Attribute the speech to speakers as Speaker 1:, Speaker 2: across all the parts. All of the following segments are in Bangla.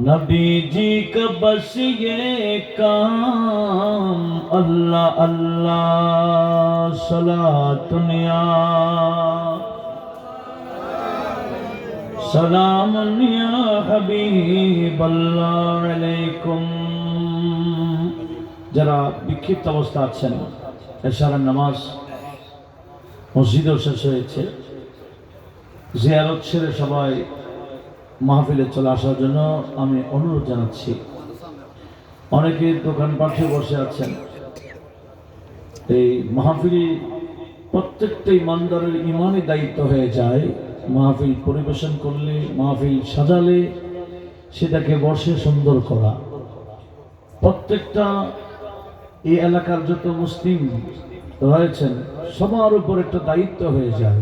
Speaker 1: नबी जी का बस ये काम अल्लाह अल्लाह सलातुनिया सलामुनिया हबीब अल्लाह अलैकुम। যারা বিক্ষিপ্ত অবস্থা আছেন, এশারার নামাজ মসজিদেও শেষ হয়েছে, জিয়ারত সেরে সবাই মাহফিলে চলে আসার জন্য আমি অনুরোধ জানাচ্ছি। অনেকে দোকানপাটে বসে আছেন। এই মাহফিল প্রত্যেকটা ইমানদারের ইমানই দায়িত্ব হয়ে যায়। মাহফিল পরিবেশন করলে, মাহফিল সাজালে সেটাকে বসে সুন্দর করা। প্রত্যেকটা এই এলাকার যত মুসলিম রয়েছেন সবার উপর একটা দায়িত্ব হয়ে যায়,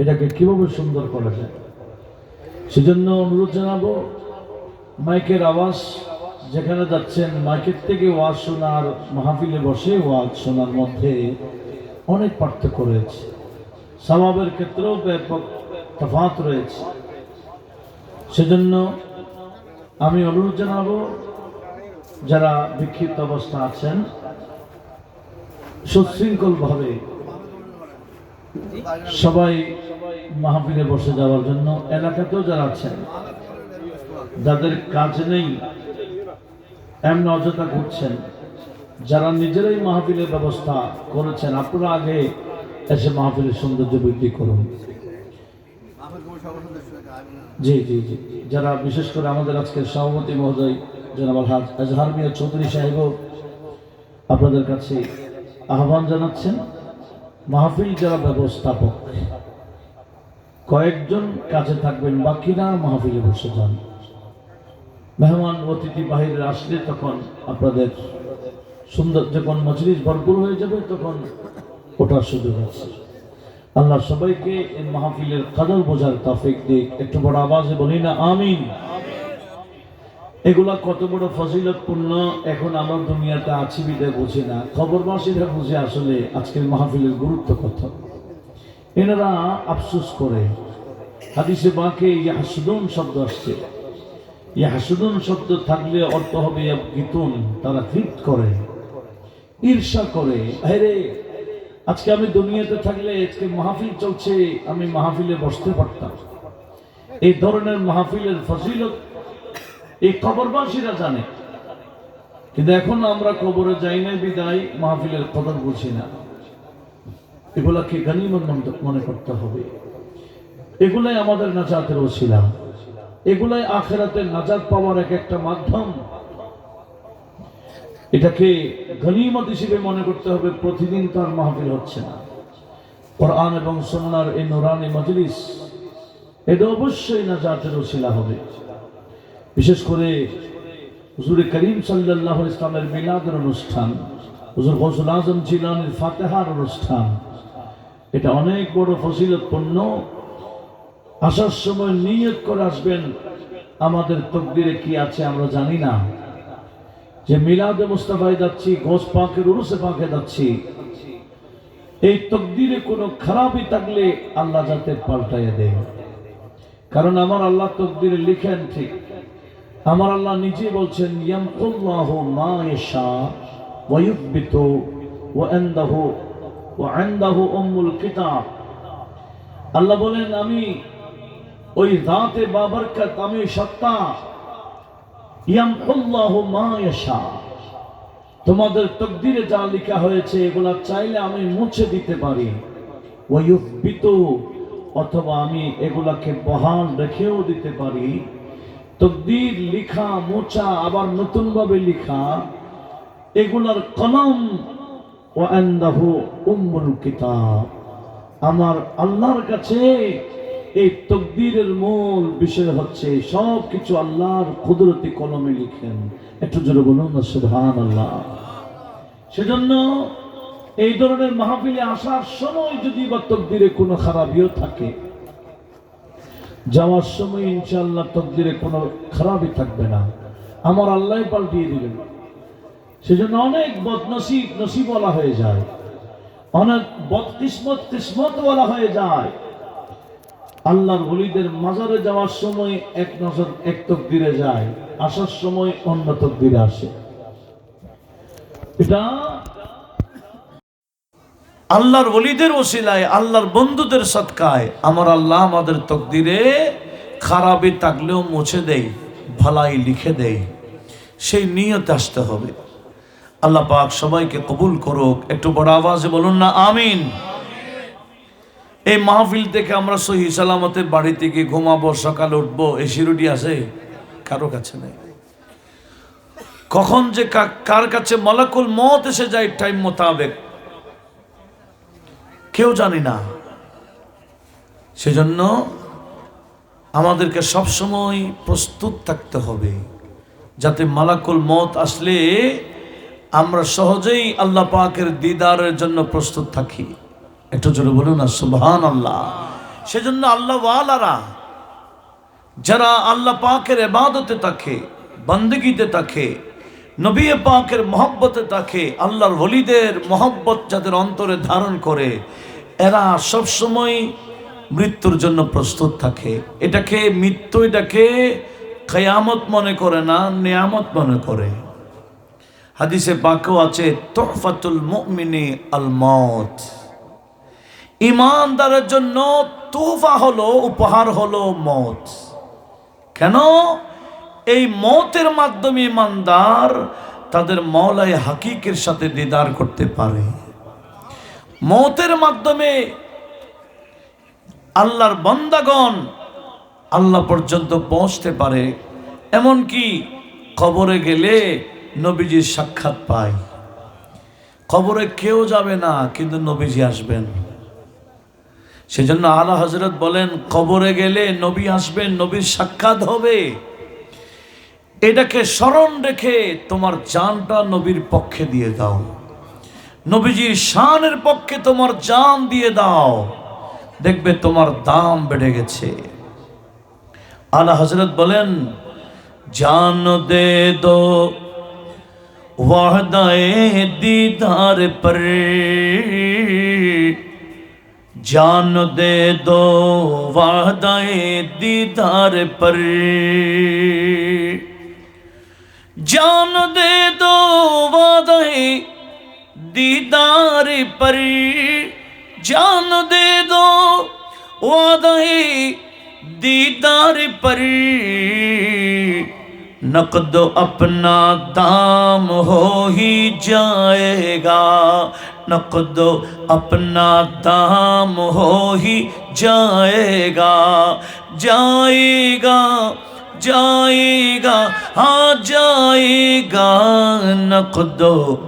Speaker 1: এটাকে কিভাবে সুন্দর করা যায়। সেজন্য অনুরোধ জানাবো, মাইকের আওয়াজ যেখানে যাচ্ছেন, মাইকের থেকে ওয়াজ শোনার, মাহফিলে বসে ওয়াজ শোনার মধ্যে অনেক পার্থক্য রয়েছে, সওয়াবের ক্ষেত্রেও ব্যাপক তফাৎ রয়েছে। সেজন্য আমি অনুরোধ জানাবো, যারা বিক্ষিপ্ত অবস্থা আছেন সুশৃঙ্খলভাবে সবাই মাহফিলে বসে যাওয়ার জন্য। এলাকাতেও যারা আছেন, যাদের কাজ নেই, এমন অযথা ঘুরছেন, যারা নিজেরাই মাহফিলের ব্যবস্থা করেছেন, আপনারা আগে এসে মাহফিলের সৌন্দর্য বৃদ্ধি করুন। জি জি জি, যারা বিশেষ করে আমাদের আজকের সভাপতি মহোদয় জনাব আলহাজ আজহার মিয়া চৌধুরী সাহেবও আপনাদের কাছে আহ্বান জানাচ্ছেন, মাহফিল যারা ব্যবস্থাপক কয়েকজন কাজে থাকবেন, বাকিরা মাহফিলে বসে যান। মেহমান অতিথি বাহিরে আসলে তখন আপনাদের সুন্দর, যখন মজলিস ভরপুর হয়ে যাবে তখন ওঠার সুযোগ আছে। আল্লাহ সবাইকে এই মাহফিলের কদর বোঝার তৌফিক দিক। একটু বড় আওয়াজে বলি না আমিন। এগুলা কত বড় ফজিলতপূর্ণ, এখন আমরা দুনিয়াতে আছি বিদায় বুঝি না, খবরবাসীরা বুঝে আসলে আজকের মাহফিলের গুরুত্ব কত। এনারা আফসোস করে, হাদিসে বাঁকে ইয়াহসুদুন শব্দ আসছে। ইয়াহসুদুন শব্দ থাকলে অর্থ হবে ইয়াবগিতুন, তারা তৃপ্ত করে, ঈর্ষা করে। আরে আজকে আমি দুনিয়াতে থাকলে, আজকে মাহফিল চলছে, আমি মাহফিলে বসতে পারতাম। এই ধরনের মাহফিলের ফজিলত এই কবরবাসীরা জানে, কিন্তু এখন আমরা কবরে যাই না বিদায় মাহফিলের কদর বুঝি না। এগুলাকে গনিমত মনে করতে হবে। এগুলাই আমাদের নাজাতের ওসিলা, এগুলাই আখিরাতের নাজাত পাওয়ার এক একটা মাধ্যম। এটাকে গনিমত হিসেবে মনে করতে হবে। প্রতিদিন তার মাহফিল হচ্ছে না, কোরআন এবং সুন্নাহর এই নুরানি মজলিস, এটা অবশ্যই নাজাতের ওসিলা হবে। বিশেষ করে হুজুর করিম সাল্লাল্লাহু আলাইহি ওয়াসাল্লামের মিলাদের অনুষ্ঠান, হুজুর গৌসুল আজম জিলানীর ফাতিহার অনুষ্ঠান, এটা অনেক বড় ফজিলতপূর্ণ। আসার সময় নিয়ত করে আসবেন, আমাদের তকদিরে কি আছে আমরা জানি না, যে মিলাদে মুস্তাফায় যাচ্ছি, গৌস পাকের উরুসে পাকে যাচ্ছি। এই তকদিরে কোনো খারাপই থাকলে আল্লাহ যাতে পাল্টাইয়া দেয়, কারণ আমার আল্লাহ তকদিরে লিখেন ঠিক। আমার আল্লাহ নিজে বলছেন, ইয়ামকুল্লাহু মা ইয়াশা ওয়া ইউথবিতু ওয়া ইনদাহু উম্মুল কিতাব। আল্লাহ বলেন, আমি ওই যাতে বাবরকত, আমি সত্তা, ইয়ামকুল্লাহু মা ইয়াশা, তোমাদের তকদিরে যা লেখা হয়েছে এগুলা চাইলে আমি মুছে দিতে পারি। ওয়া ইউথবিতু, অথবা আমি এগুলাকে বহাল রেখেও দিতে পারি। তকদির লিখা, মোচা, আবার নতুন ভাবে লিখা, এগুলার কলম ওয়া ইনদাহু উম্মুল কিতাব। আমার আল্লাহর কাছে এই তকদিরের মূল বিষয় হচ্ছে সব কিছু আল্লাহর কুদরতি কলমে লিখেন। একটু জোরে বলুন না সুবহানাল্লাহ। সেজন্য এই ধরনের মাহফিলে আসার সময় যদি বা তকদিরে কোনো খারাপিও থাকে, যাওয়ার সময় ইনশাআল্লাহ তকদিরে কোনো খারাপই থাকবে না, আমার আল্লাহ পাল্টিয়ে দিবেন। সেজন্য অনেক বদনসিব নসিবওয়ালা হয়ে যায়, অনেক বদকিসমত কিসমতওয়ালা হয়ে যায়। আল্লাহর ওলিদের মাজারে যাওয়ার সময় এক নজর এক তকদিরে যায়, আসার সময় অন্য তকদিরে আসে। এটা আল্লাহর ওলিদের ওসিলায়, আল্লাহর বন্ধুদের সদকায় আমার আল্লাহ আমাদের তকদিরে খারাপই থাকলেও মুছে দেয়, ভালাই লিখে দেয়। সেই নিয়তে আসতে হবে। আল্লাহ পাক সবাইকে কবুল করুক। একটু বড় আওয়াজে বলুন না আমিন। এই মাহফিল থেকে আমরা সহি সালামতে বাড়িতে গিয়ে ঘুমাবো, সকালে উঠবো, এই শিরুটি আছে কারো কাছে নেই। কখন যে কার কাছে মালাকুল মওত এসে যায় টাইম মোতাবেক কেউ জানি না। সেজন্য আমাদেরকে সবসময় প্রস্তুত থাকতে হবে, যাতে মালাকুল মওত আসলে আমরা সহজেই আল্লাহ পাকের দিদারের জন্য প্রস্তুত থাকি। একটু জোরে বলুন না সুবহানাল্লাহ। সেজন্য আল্লাহ ওয়ালারা যারা আল্লাহ পাকের ইবাদতে থাকে, বন্দেগীতে থাকে, নবী পাকের মহব্বতে থাকে, আল্লাহর ওলিদের মহব্বত যাদের অন্তরে ধারণ করে, এরা সব সময় মৃত্যুর জন্য প্রস্তুত থাকে। এটাকে মৃত্যু, এটাকে কিয়ামত মনে করে না, নিয়ামত মনে করে। হাদিসে পাকেও আছে তুহফাতুল মুমিনি আল মউত। ঈমানদারের জন্য তোহফা হলো, উপহার হলো মওত। কেন? এই মওতের মাধ্যমে ঈমানদার তাদের মওলাই হাকিকের সাথে দিদার করতে পারে। মওতের মাধ্যমে আল্লাহর বান্দাগণ আল্লাহ পর্যন্ত পৌঁছতে পারে। এমনকি কবরে গেলে নবীজির সাক্ষাৎ পায়। কবরে কেউ যাবে না, কিন্তু নবীজি আসবেন। সেজন্য আলা হযরত বলেন, কবরে গেলে নবী আসবেন, নবীর সাক্ষাৎ হবে। এটাকে স্মরণ রেখে তোমার জানটা নবীর পক্ষে দিয়ে দাও, নবীজির শানের পক্ষে তোমার জান দিয়ে দাও, দেখবে তোমার দাম বেড়ে গেছে। আলা হযরত বলেন, জান দে দো ওয়াহদায়ে दीदार पर, जान दे दो वादाए दीदार पर, जान दे दो वादाए दीदार पर, जान दे दो वादाए दीदार पर, नकद अपना दाम हो ही जाएगा, नकद अपना दाम हो ही जाएगा, जाएगा जाएगा हाँ जाएगा, नकद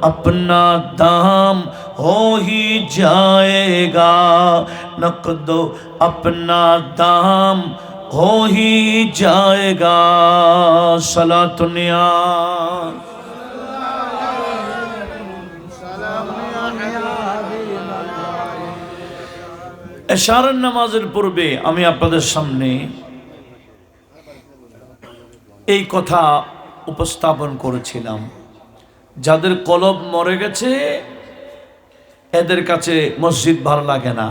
Speaker 1: अपना दाम हो ही जाएगा, नकद अपना दाम हो ही जाएगा। सलातुनिया এশারের নামাজের পূর্বে আমি আপনাদের সামনে এই কথা উপস্থাপন করেছিলাম, যাদের কলব মরে গেছে এদের কাছে মসজিদ ভালো লাগে না,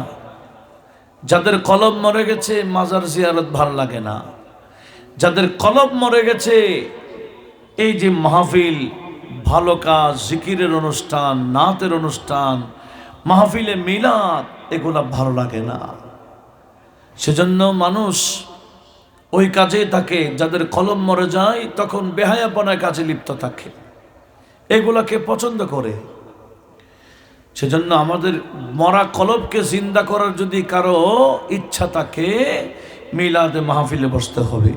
Speaker 1: যাদের কলব মরে গেছে মাজার জিয়ারত ভালো লাগে না, যাদের কলব মরে গেছে এই যে মাহফিল, ভালো কাজ, জিকিরের অনুষ্ঠান, নাতের অনুষ্ঠান, মাহফিলে মিলাদ, এগুলা ভালো লাগে না। সেজন্য মানুষ ওই কাজেই থাকে। যাদের কলম মরে যায় তখন বেহায়াপনার কাজে লিপ্ত থাকে, এগুলাকে পছন্দ করে। সেজন্য আমাদের মরা কলবকে জিন্দা করার যদি কারো ইচ্ছা থাকে, মিলাদে মাহফিলে বসতে হবে।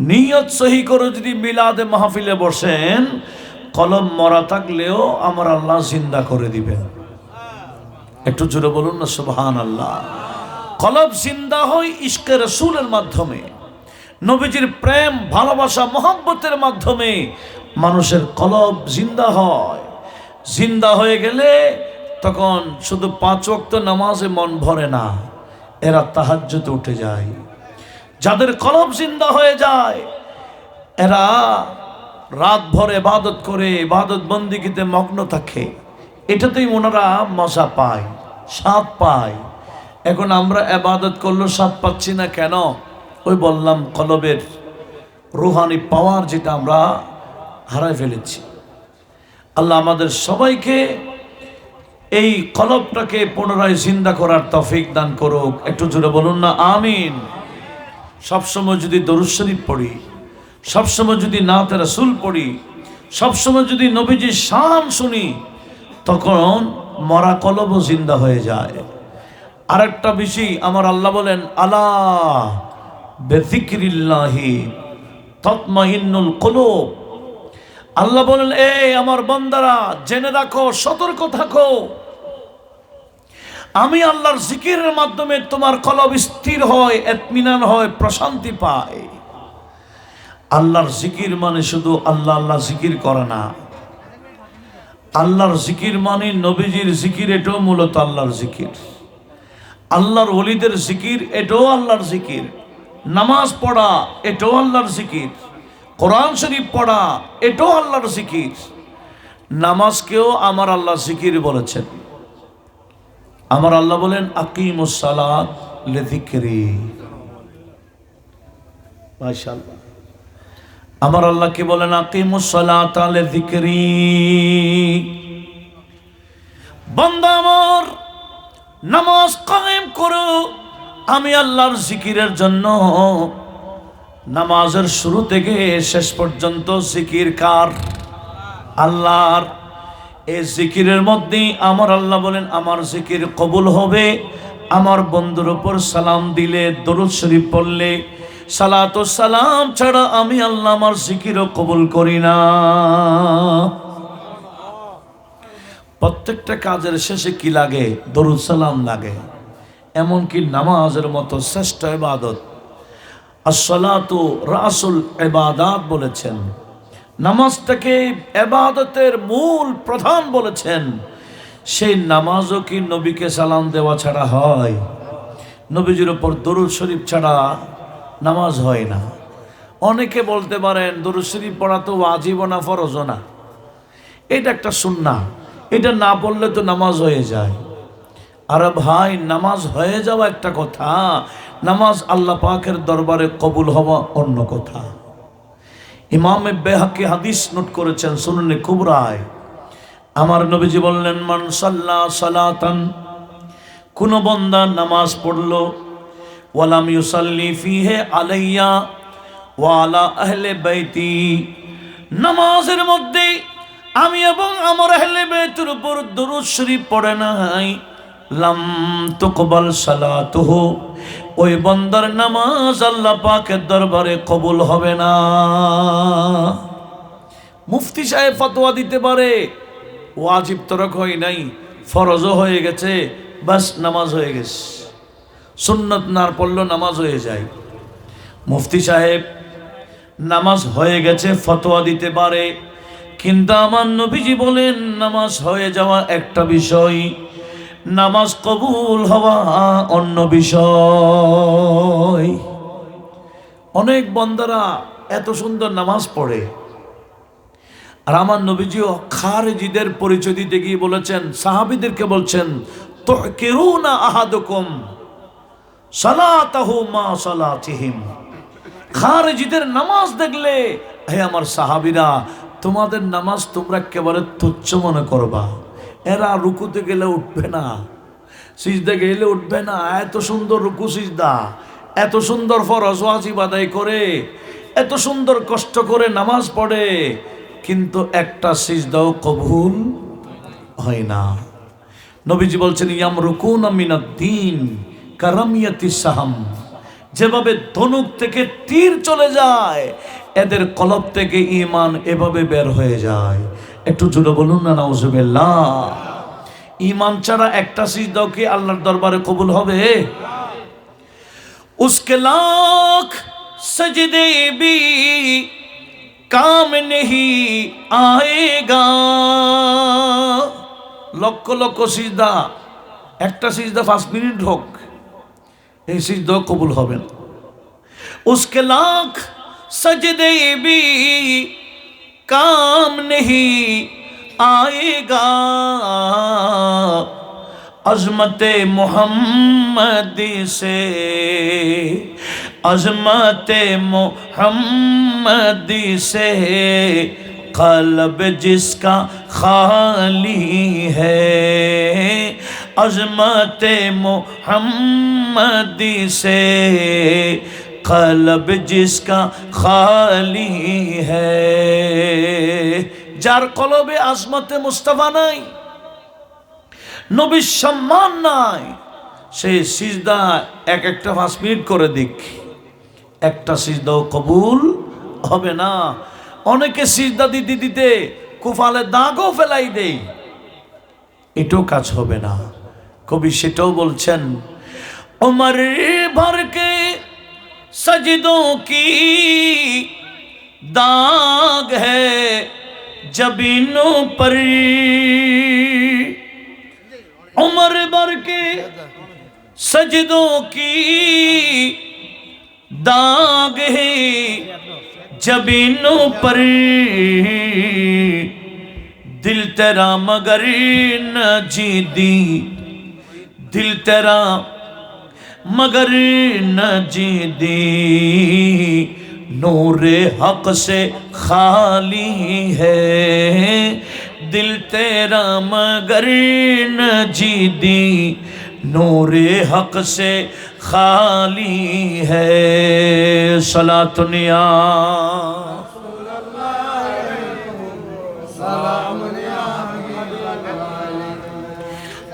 Speaker 1: নিয়ত সহি করে যদি মিলাদে মাহফিলে বসেন, কলম মরা থাকলেও আমার আল্লাহ জিন্দা করে দিবেন। একটু জোরে বলুন না সুবহানাল্লাহ। কলব জিন্দা হয় ইশকে রাসূলের মাধ্যমে, নবীজির প্রেম, ভালোবাসা, মহব্বতের মাধ্যমে মানুষের কলব জিন্দা হয়। জিন্দা হয়ে গেলে তখন শুধু 5 ওয়াক্ত নামাজে মন ভরে না, এরা তাহাজ্জুদে উঠে যায়। যাদের কলব জিন্দা হয়ে যায় এরা রাত ভর ইবাদত করে, ইবাদত বন্দেগীতে মগ্ন থাকে। এটাতেই ওনারা মজা পায়, স্বাদ পায়। এখন আমরা ইবাদত করলেও স্বাদ পাচ্ছি না কেন? ওই বললাম, কলবের রুহানি পাওয়ার যেটা আমরা হারায় ফেলেছি। আল্লাহ আমাদের সবাইকে এই কলবটাকে পুনরায় জিন্দা করার তৌফিক দান করুক। একটু জোরে বলুন না আমিন। সবসময় যদি দরুদ শরীফ পড়ি, সবসময় যদি নাতে রাসূল পড়ি, সবসময় যদি নবীজির শান শুনি, তখন মরা কলবও জিন্দা হয়ে যায়। আরেকটা বিষয় আমার আল্লাহ বলেন, আলা বিযিকরিল্লাহি তাতমাইন্নুল কুলুব। আল্লাহ বলেন, এই আমার বান্দারা জেনে রাখো, সতর্ক থাকো, আমি আল্লাহর জিকিরের মাধ্যমে তোমার কলব স্থির হয়, ইতমিনান হয়, প্রশান্তি পায়। আল্লাহর জিকির মানে শুধু আল্লাহ আল্লাহ জিকির করা না। আল্লাহর জিকির মানে নবীজির জিকির, এটাও মূলত আল্লাহর জিকির। আল্লাহর ওলিদের জিকির, এটাও আল্লাহর জিকির। নামাজ পড়া, এটাও আল্লাহর জিকির। কোরআন শরীফ পড়া, এটাও আল্লাহর জিকির। নামাজকেও আমার আল্লাহ জিকির বলেছেন। আমার আল্লাহ বলেন, আকিমুস সালাত লিযিকরি। মাশাআল্লাহ। আমার আল্লাহ কি বলেন? আকিমুস সালাতা লিযিকরি। বান্দা আমার, নামাজ কায়েম করো আমি আল্লাহর জিকিরের জন্য। নামাজের শুরু থেকে শেষ পর্যন্ত জিকির কার? আল্লাহর। এই জিকিরের মধ্যেই আমার আল্লাহ বলেন, আমার জিকির কবুল হবে আমার বন্ধুর উপর সালাম দিলে, দরুদ শরীফ পড়লে। সালাত ও সালাম ছাড়া আমি আল্লাহ আমার জিকিরও কবুল করি না। প্রত্যেকটা কাজের শেষে কি লাগে? দরুদ সালাম লাগে। এমনকি নামাজের মতো শ্রেষ্ঠ ইবাদত, আসসালাতু রাসুল ইবাদাত বলেছেন। নামাজটাকে ইবাদতের মূল প্রধান বলেছেন। সেই নামাজও কি নবীকে সালাম দেওয়া ছাড়া হয়? নবীজির উপর দরুদ শরীফ ছাড়া নামাজ হয় না। অনেকে বলতে পারেন, দরুদ শরীফ পড়া তো ওয়াজিব না, ফরজ না। এটা একটা সুন্নাহ, এটা না পড়লে তো নামাজ হয়ে যায়। আরে ভাই, নামাজ হয়ে যাওয়া একটা কথা, নামাজ আল্লাহ পাকের দরবারে কবুল হওয়া অন্য কথা। ইমামে বাইহাকি হাদিস নোট করেছেন সুনানে কুবরায়। আমার নবীজি বললেন, মান সাল্লা সালাতান, কোন বান্দা নামাজ পড়লো, ওয়ালাম ইউসাল্লি ফিহি আলাইয়া ওয়া আলা আহলে বাইতি, নামাজের মধ্যে আমি এবং আমার আহলে বাইতের উপর দরুদ শরীফ পড়ে নাই, লাম তুকবাল সালাতুহু, ওই বান্দার নামাজ আল্লাহ পাকের দরবারে কবুল হবে না। মুফতি সাহেব ফতোয়া দিতে পারে, ওয়াজিব তরক হয় নাই, ফরজও হয়ে গেছে, বাস নামাজ হয়ে গেছে। সুন্নত না পড়লেও নামাজ হয়ে যায়। মুফতি সাহেব নামাজ হয়ে গেছে ফতোয়া দিতে পারে, কিন্তু আমার নবীজি বলেন, নামাজ হয়ে যাওয়া একটা বিষয়, নামাজ কবুল হওয়া অন্য বিষয়। অনেক বান্দারা এত সুন্দর নামাজ পড়ে, আর আমার নবীজিও খারেজিদের পরিচয় দিতে গিয়ে বলেছেন, সাহাবীদেরকে বলছেন, তুহকিরুনা আহাদুকুম সালাতাহু মা সালাতিহিম। খারেজিদের নামাজ দেখলে, হে আমার সাহাবীরা, তোমাদের নামাজ তোমরা একেবারে তুচ্ছ মনে করবা। এরা রুকুতে গেলে উঠবে না, সিজদা গেলে উঠবে না। এত সুন্দর রুকু সিজদা, এত সুন্দর ফরজ ওয়াজিব আদায় করে, এত সুন্দর কষ্ট করে নামাজ পড়ে, কিন্তু একটা সিজদাও কবুল হয় না। নবীজি বলছেন, ইয়ামরুকুনা মিনাদ-দ্বীন কারামিয়াতিস সাহাম, যেভাবে ধনুক থেকে তীর চলে যায়, এদের কলব থেকে ঈমান এভাবে বের হয়ে যায়। একটু জোরে বলুন না নাউজুবিল্লাহ। ঈমান ছাড়া একটা সিজদাও কি আল্লাহর দরবারে কবুল হবে? उसके लाख सजदे भी काम नहीं आएगा। লক্ষ লক্ষ সিজদা, একটা সিজদা 5 মিনিট হোক, এই সিজদা কবুল হবে না। उसके लाख सजदे भी काम नहीं आएगा। अज़मते मोहम्मदी से, अज़मते मोहम्मदी से क़ल्ब जिसका खाली है, अज़मते मोहम्मदी से क़ल्ब जिसका खाली है। जार कलबे आज़मते मुस्तफा नाई, নবীর সম্মান নাই, সেই সিজদা এক একটা 5 মিনিট করে দিক, একটা সিজদাও কবুল হবে না। অনেকে সিজদা দিতে দিতে কুফালে দাগও ফেলাই দেই, এটাও কাজ হবে না। কবি সেটাও বলছেন, उमर भर के सजदों की दाग है जबीनों पर, उमर भर के सजदों की दाग है जबीनों पर, दिल तेरा मगर न जीदी, दिल तेरा मगर न जीदी, नूरे हक से खाली है, दिल तेरा मगर न जीदी, नूरे हक से खाली है। सलातुनिया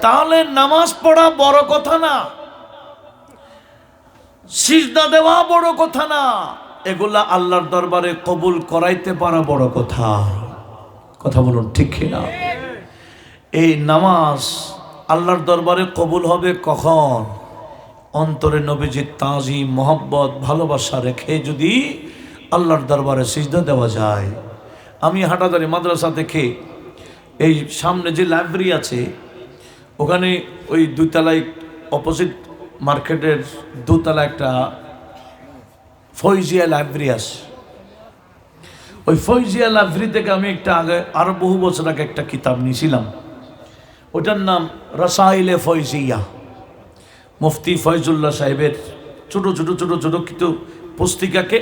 Speaker 1: তাহলে নামাজ পড়া বড় কথা না, সিজদা দেওয়া বড় কথা না, এগুলা আল্লাহর দরবারে কবুল করাইতে পারা বড় কথা। কথা বলুন ঠিক কিনা? এই নামাজ আল্লাহর দরবারে কবুল হবে কখন? অন্তরে নবীজির তাজিম মোহাব্বত ভালোবাসা রেখে যদি আল্লাহর দরবারে সিজদা দেওয়া যায়। আমি হাটাদারি মাদ্রাসা থেকে এই সামনে যে লাইব্রেরি আছে ওখানে ওই দুতলায় অপোজিট মার্কেটের দোতলা একটা ফয়জিয়া লাইব্রেরি আছে। ওই ফয়জিয়া লাইব্রেরি থেকে আমি একটা আগে আরো বহু বছর আগে একটা কিতাব নিয়েছিলাম, ওটার নাম রসাইলে ফয়জিয়া। মুফতি ফয়জুল্লাহ সাহেবের ছোট ছোট ছোট ছোট কিছু পুস্তিকাকে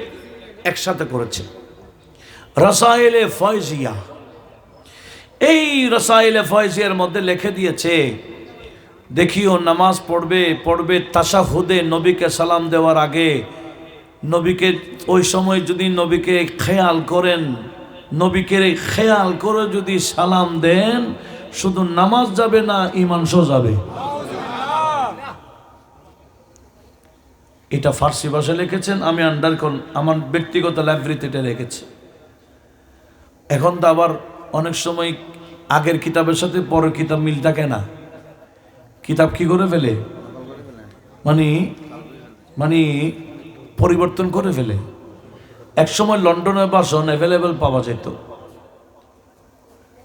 Speaker 1: একসাথে করেছে, রসাইলে ফয়জিয়া। এই রসাইলে ফয়জিয়ার মধ্যে লিখে দিয়েছে, দেখিও নামাজ পড়বে পড়বে তাশাহুদে নবীকে সালাম দেওয়ার আগে নবীকে ওই সময় যদি নবীকে খেয়াল করেন, নবীকে খেয়াল করে যদি সালাম দেন, শুধু নামাজ যাবে না, ঈমান সহ যাবে। এটা ফার্সি ভাষায় লিখেছেন, আমি আমার ব্যক্তিগত লাইব্রেরিতে এটা রেখেছি। এখন তো আবার অনেক সময় আগের কিতাবের সাথে পরের কিতাব মিল থাকে না, কিতাব কি করে ফেলে, মানে পরিবর্তন করে ফেলে। এক সময় লন্ডনের ভাষণ অ্যাভেলেবেল পাওয়া যেত,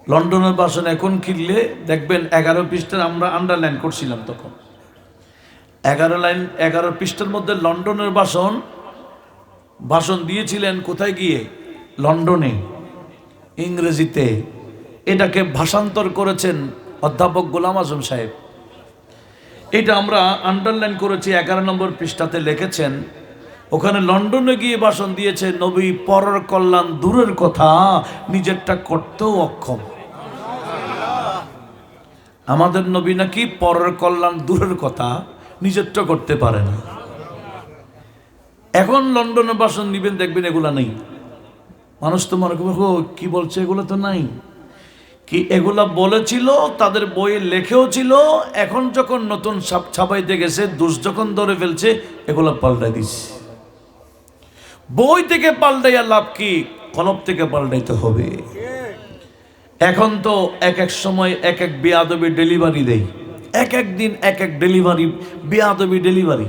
Speaker 1: লন্ডনের ভাষণ এখন কিনলে দেখবেন 11 পৃষ্ঠার, আমরা আন্ডারলাইন করছিলাম তখন, 11 পৃষ্ঠার মধ্যে লন্ডনের ভাষণ দিয়েছিলেন। কোথায় গিয়ে? লন্ডনে, ইংরেজিতে। এটাকে ভাষান্তর করেছেন অধ্যাপক গোলাম আজম সাহেব। এটা আমরা আন্ডারলাইন করেছি, 11 নম্বর পৃষ্ঠাতে লিখেছেন, ওখানে লন্ডনে গিয়ে ভাষণ দিয়েছে, নবী পরের কল্যাণ দূরের কথা নিজেরটা করতেও অক্ষম। আমাদের নবী নাকি পরের কল্যাণ দূরের কথা নিজেরটা করতে পারে না। এখন লন্ডনে ভাষণ দিবেন, দেখবেন এগুলা নেই। মানুষ তো মনে করবে কি বলছে, এগুলো তো নাই। কি এগুলা বলেছিল, তাদের বইয়ে লেখেও ছিল, এখন যখন নতুন ছাপাইতে গেছে, দোষ যখন ধরে ফেলছে, এগুলা পাল্টাই দিচ্ছে। বই থেকে পাল্টাইয়া লাভ কি? কলব থেকে পাল্টাইতে হবে। এখন তো এক এক সময় এক এক বেয়াদবি ডেলিভারি দেয়, এক এক দিন এক এক ডেলিভারি, বেয়াদবি ডেলিভারি,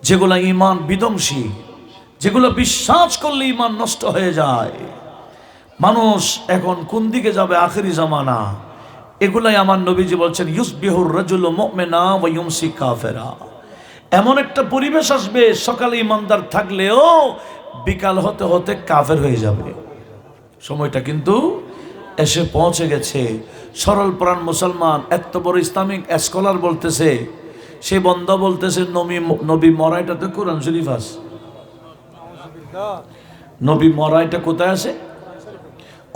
Speaker 1: যেগুলা ঈমান বিধ্বংসী, যেগুলো বিশ্বাস করলে ঈমান নষ্ট হয়ে যায়। মানুষ এখন কোন দিকে যাবে? আখিরি জামানা। এগুলাই আমার নবীজি বলছেন, ইউসবিহুর রাজুলু মুমিনা ওয়া ইউমসি কাফিরা। এমন একটা পরিবেশ আসবে, সকালে ইমানদার থাকলেও বিকাল হতে হতে কাফের হয়ে যাবে। সময়টা কিন্তু এসে পৌঁছে গেছে। সরল প্রাণ মুসলমান এত বড় ইসলামিক স্কলার বলতেছে, সে বন্দা বলতেছে নবী মরা, এটা তো কোরআন শরীফ আছে। নবী মরা এটা কোথায় আছে?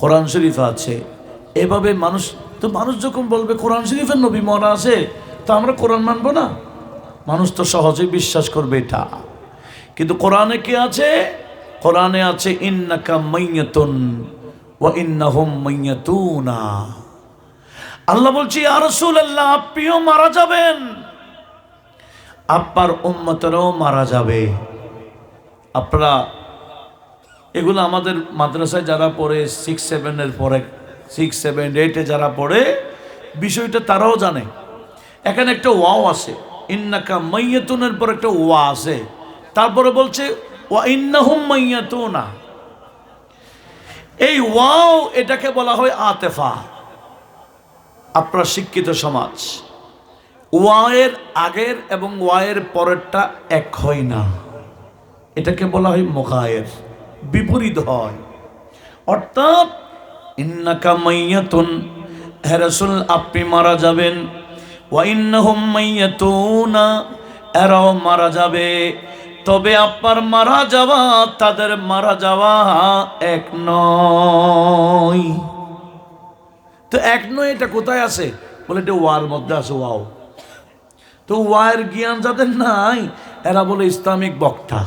Speaker 1: কোরআন শরীফ আছে। এভাবে মানুষ যখন বলবে কোরআন শরীফের নবী মরা আছে, তা আমরা কোরআন মানবো না? মানুষ তো সহজেই বিশ্বাস করবে এটা। কিন্তু কোরআনে কি আছে? কোরআনে আছে ইন্নাকা মাইয়াতুন ওয়া ইন্নাহুম মাইয়াতুনা। আল্লাহ বলছে ইয়া রাসূলুল্লাহ, আপনিও মারা যাবেন, আপনার উম্মতেরও মারা যাবে। আপনারা এগুলো আমাদের মাদ্রাসায় যারা পড়ে 6-7 পরে, 6-7-8 যারা পড়ে বিষয়টা তারাও জানে। এখানে একটা ওয়াও আছে, ইন্নাকা মাইয়াতুনের পর একটা ওয়া আছে, তারপরে বলছে ওয়া ইন্নাহুম মাইয়াতুনা। এই ওয়াও এটাকে বলা হয় আতেফা। আপনার শিক্ষিত সমাজ ওয়ায়ের আগের এবং ওয়ায়ের পরেরটা এক হয় না, এটাকে বলা হয় মুগায়ের, বিপরীত হয়। অর্থাৎ ইন্নাকা মাইয়াতুন, হে রাসূল আপনি মারা যাবেন, ওয়া ইন্নাহুম মাইয়াতুনা, এরাও মারা যাবে। তবে আপনার মারা যাওয়া তাদের মারা যাওয়া এক নয়। তো এক নয় এটা কোথায় আছে? বলে এটা ওয়ার মধ্যে আছে, ওয়াও। তো ওয়ার জ্ঞান যাদের নাই এরা বলে ইসলামিক বক্তা।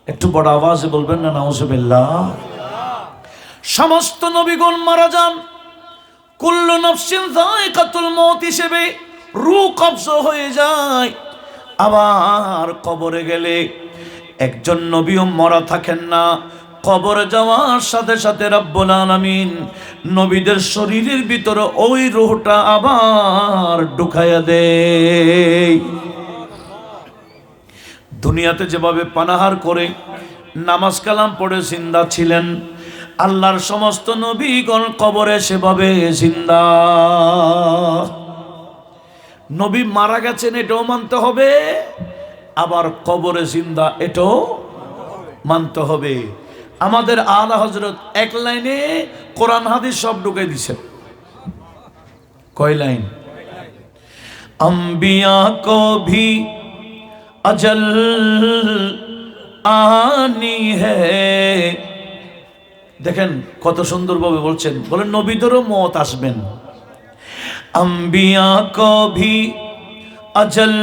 Speaker 1: একটু বড় আওয়াজে বলবেন না নাউজুবিল্লাহ। সমস্ত নবীগণ মারা যান, কুল্লু নাফসিন যায়কাতুল মউত হিসেবে রূহ কবজ হয়ে যায়। আবার কবরে গেলে একজন নবীও মরা থাকেন না। কবরে যাওয়ার সাথে সাথে রব্বুল আলামিন নবীদের শরীরের ভিতরে ওই রূহটা আবার ঢুকাইয়া দেয়। দুনিয়াতে যেভাবে পানাহার করে নামাজ কালাম পড়ে জিন্দা ছিলেন, আল্লাহর সমস্ত নবীগণ কবরে সেভাবে জিন্দা। নবী মারা গেছেন এটাও মানতে হবে, আবার কবরে জিন্দা এটাও মানতে হবে। আমাদের আলা হযরত এক লাইনে কোরআন হাদিস সব ঢুকাই দিছেন। কয় লাইন? আম্বিয়া কো ভি अजल आनी है। দেখেন কত সুন্দরভাবে বলছেন, বলেন নবীদেরও মত আসবেন। अम्बिया को भी अजल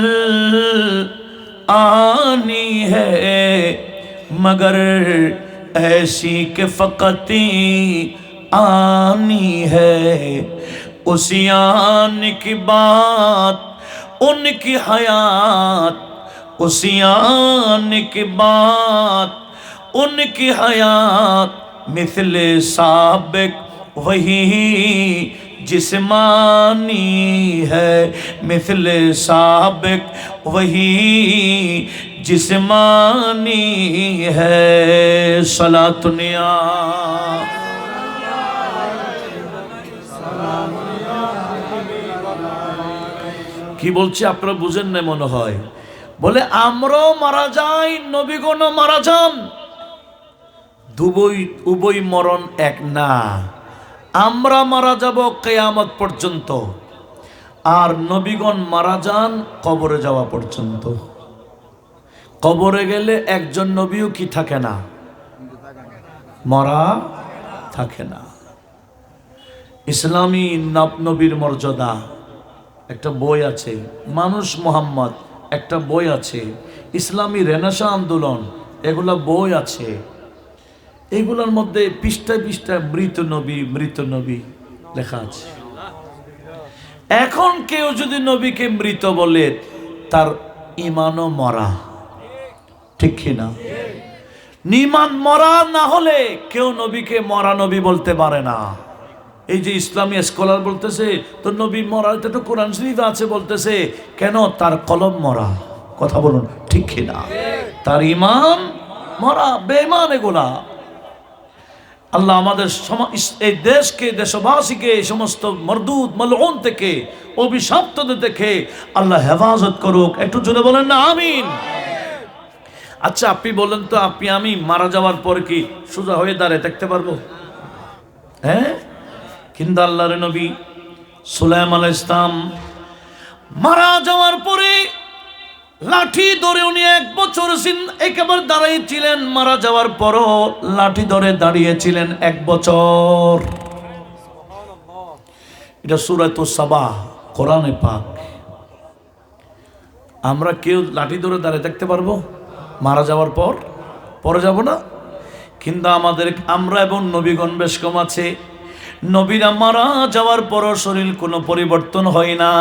Speaker 1: आनी है, मगर ऐसी के फकती आनी है। उसी आने की बात उनकी हयात, उसी आने की बात उनकी हयात, मिसले साबिक वही जिस्मानी है, मिसले साबिक वही जिस्मानी है। सलातुनिया কি বলছি আপনারা বুঝেন না মনে হয়। বলে আমরাও মারা যাই, নবীগণও মারা যান, উভয় মরণ এক না। আমরা মারা যাব কিয়ামত পর্যন্ত, আর নবীগণ মারা যান কবরে যাওয়া পর্যন্ত। কবরে গেলে একজন নবীও কি থাকে না, মরা থাকে না। ইসলামী নবীর মর্যাদা একটা বই আছে, মানুষ মোহাম্মদ একটা বই আছে, ইসলামী রেনেসাঁ আন্দোলন এগুলা বই আছে। এইগুলোর মধ্যে পৃষ্ঠায় পৃষ্ঠায় মৃত নবী লেখা আছে। এখন কেউ যদি নবীকে মৃত বলে তার ঈমানও মরা, ঠিক কিনা? ঈমান মরা না হলে কেউ নবীকে মরা নবী বলতে পারে না। এই যে ইসলামী স্কলার বলতেছে তো নবী মরা, এটা তো কোরআন শরীফে আছে বলতেছে, কেন? তার কলম মরা। কথা বলুন ঠিক কিনা? তার ঈমান মরা, বেঈমান এগুলা। আল্লাহ আমাদের এই দেশকে, দেশবাসীকে এই সমস্ত মরদুদ মালউন থেকে, অভিশপ্তদের থেকে আল্লাহ হেফাজত করুক। একটু জোরে বলেন না আমিন। আচ্ছা আপনি বলেন তো, আমি মারা যাওয়ার পর কি সোজা হয়ে দাঁড়িয়ে থাকতে পারবো? হ্যাঁ, কিন্তু আল্লাহর নবী সুলাইমান আলাইহিস সালাম মারা যাওয়ার পরে লাঠি ধরে উনি 1 বছর একেবারে দাঁড়িয়েছিলেন। মারা যাওয়ার পরও লাঠি ধরে দাঁড়িয়েছিলেন 1 বছর। এটা সূরাতুস সাবা, কোরআনে পাক। আমরা কেউ লাঠি ধরে দাঁড়িয়ে থাকতে পারবো মারা যাওয়ার পর? পরে যাব না? কিন্তু আমরা এবং নবীগণ বেশ কম আছে। নবীরা মারা যাওয়ার পরও শরীর কোনো পরিবর্তন হয় না।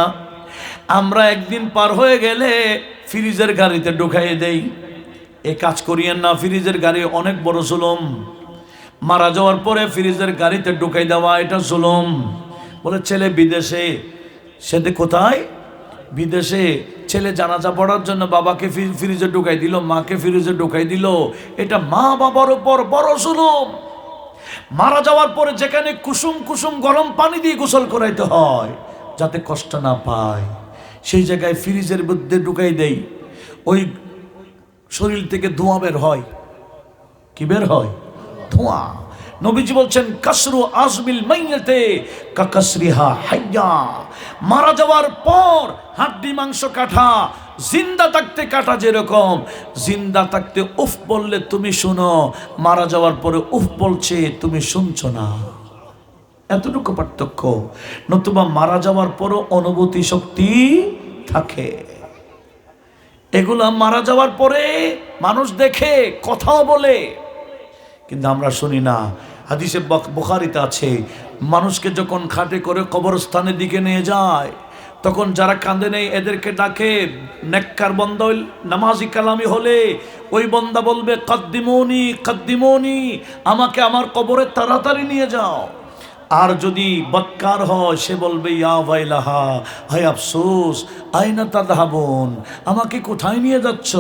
Speaker 1: আমরা একদিন পার হয়ে গেলে ফ্রিজের গাড়িতে ঢুকাইয়ে দেই। এ কাজ করিয়েন না, ফ্রিজের গাড়ি অনেক বড় জুলুম। মারা যাওয়ার পরে ফ্রিজের গাড়িতে ঢুকাই দেওয়া এটা জুলুম। বলে ছেলে বিদেশে, সেটা কোথায়? বিদেশে। ছেলে জানাজা পড়ার জন্য বাবাকে ফ্রিজে ঢুকাই দিল, মাকে ফ্রিজে ঢুকাই দিল। এটা মা বাবার উপর বড় জুলুম। মারা যাওয়ার পরে যেখানে কুসুম কুসুম গরম পানি দিয়ে গোসল করাইতে হয় যাতে কষ্ট না পায়, সেই জায়গায় ফ্রিজের মধ্যে ঢুকাই দেই। ওই শরীর থেকে ধোঁয়া বের হয়। কি বের হয়? ধোঁয়া। নবীজি বলছেন কাসরু আজমিল মাইয়াতে কাকাসরিহা হাইয়া। মারা যাওয়ার পর হাড্ডি মাংস কাটা, জিন্দা থাকতে কাটা যেরকম, জিন্দা থাকতে উফ বললে তুমি শুনো, মারা যাওয়ার পরে উফ বলছে তুমি শুনছো না। এতটুকু পার্থক্য। নতুবা মারা যাওয়ার পরও অনুভূতি শক্তি থাকে। এগুলা মারা যাওয়ার পরে মানুষ দেখে, কথাও বলে, কিন্তু আমরা শুনি না। হাদিসে বুখারীতে আছে, মানুষকে যখন খাটে করে কবরস্থানের দিকে নিয়ে যায় তখন যারা কাঁদে নেই এদেরকে ডাকে। নেককার বন্দা নামাজি কালামি হলে ওই বন্দা বলবে কদ্দিমুনি কদ্দিমুনি, আমাকে আমার কবরে তাড়াতাড়ি নিয়ে যাও। আর যদি বদকার হয় সে বলবে ইয়া ওয়াইলাহা, হায় আফসোস, আইনা তাযহাবুন, আমাকে কোথায় নিয়ে যাচ্ছ?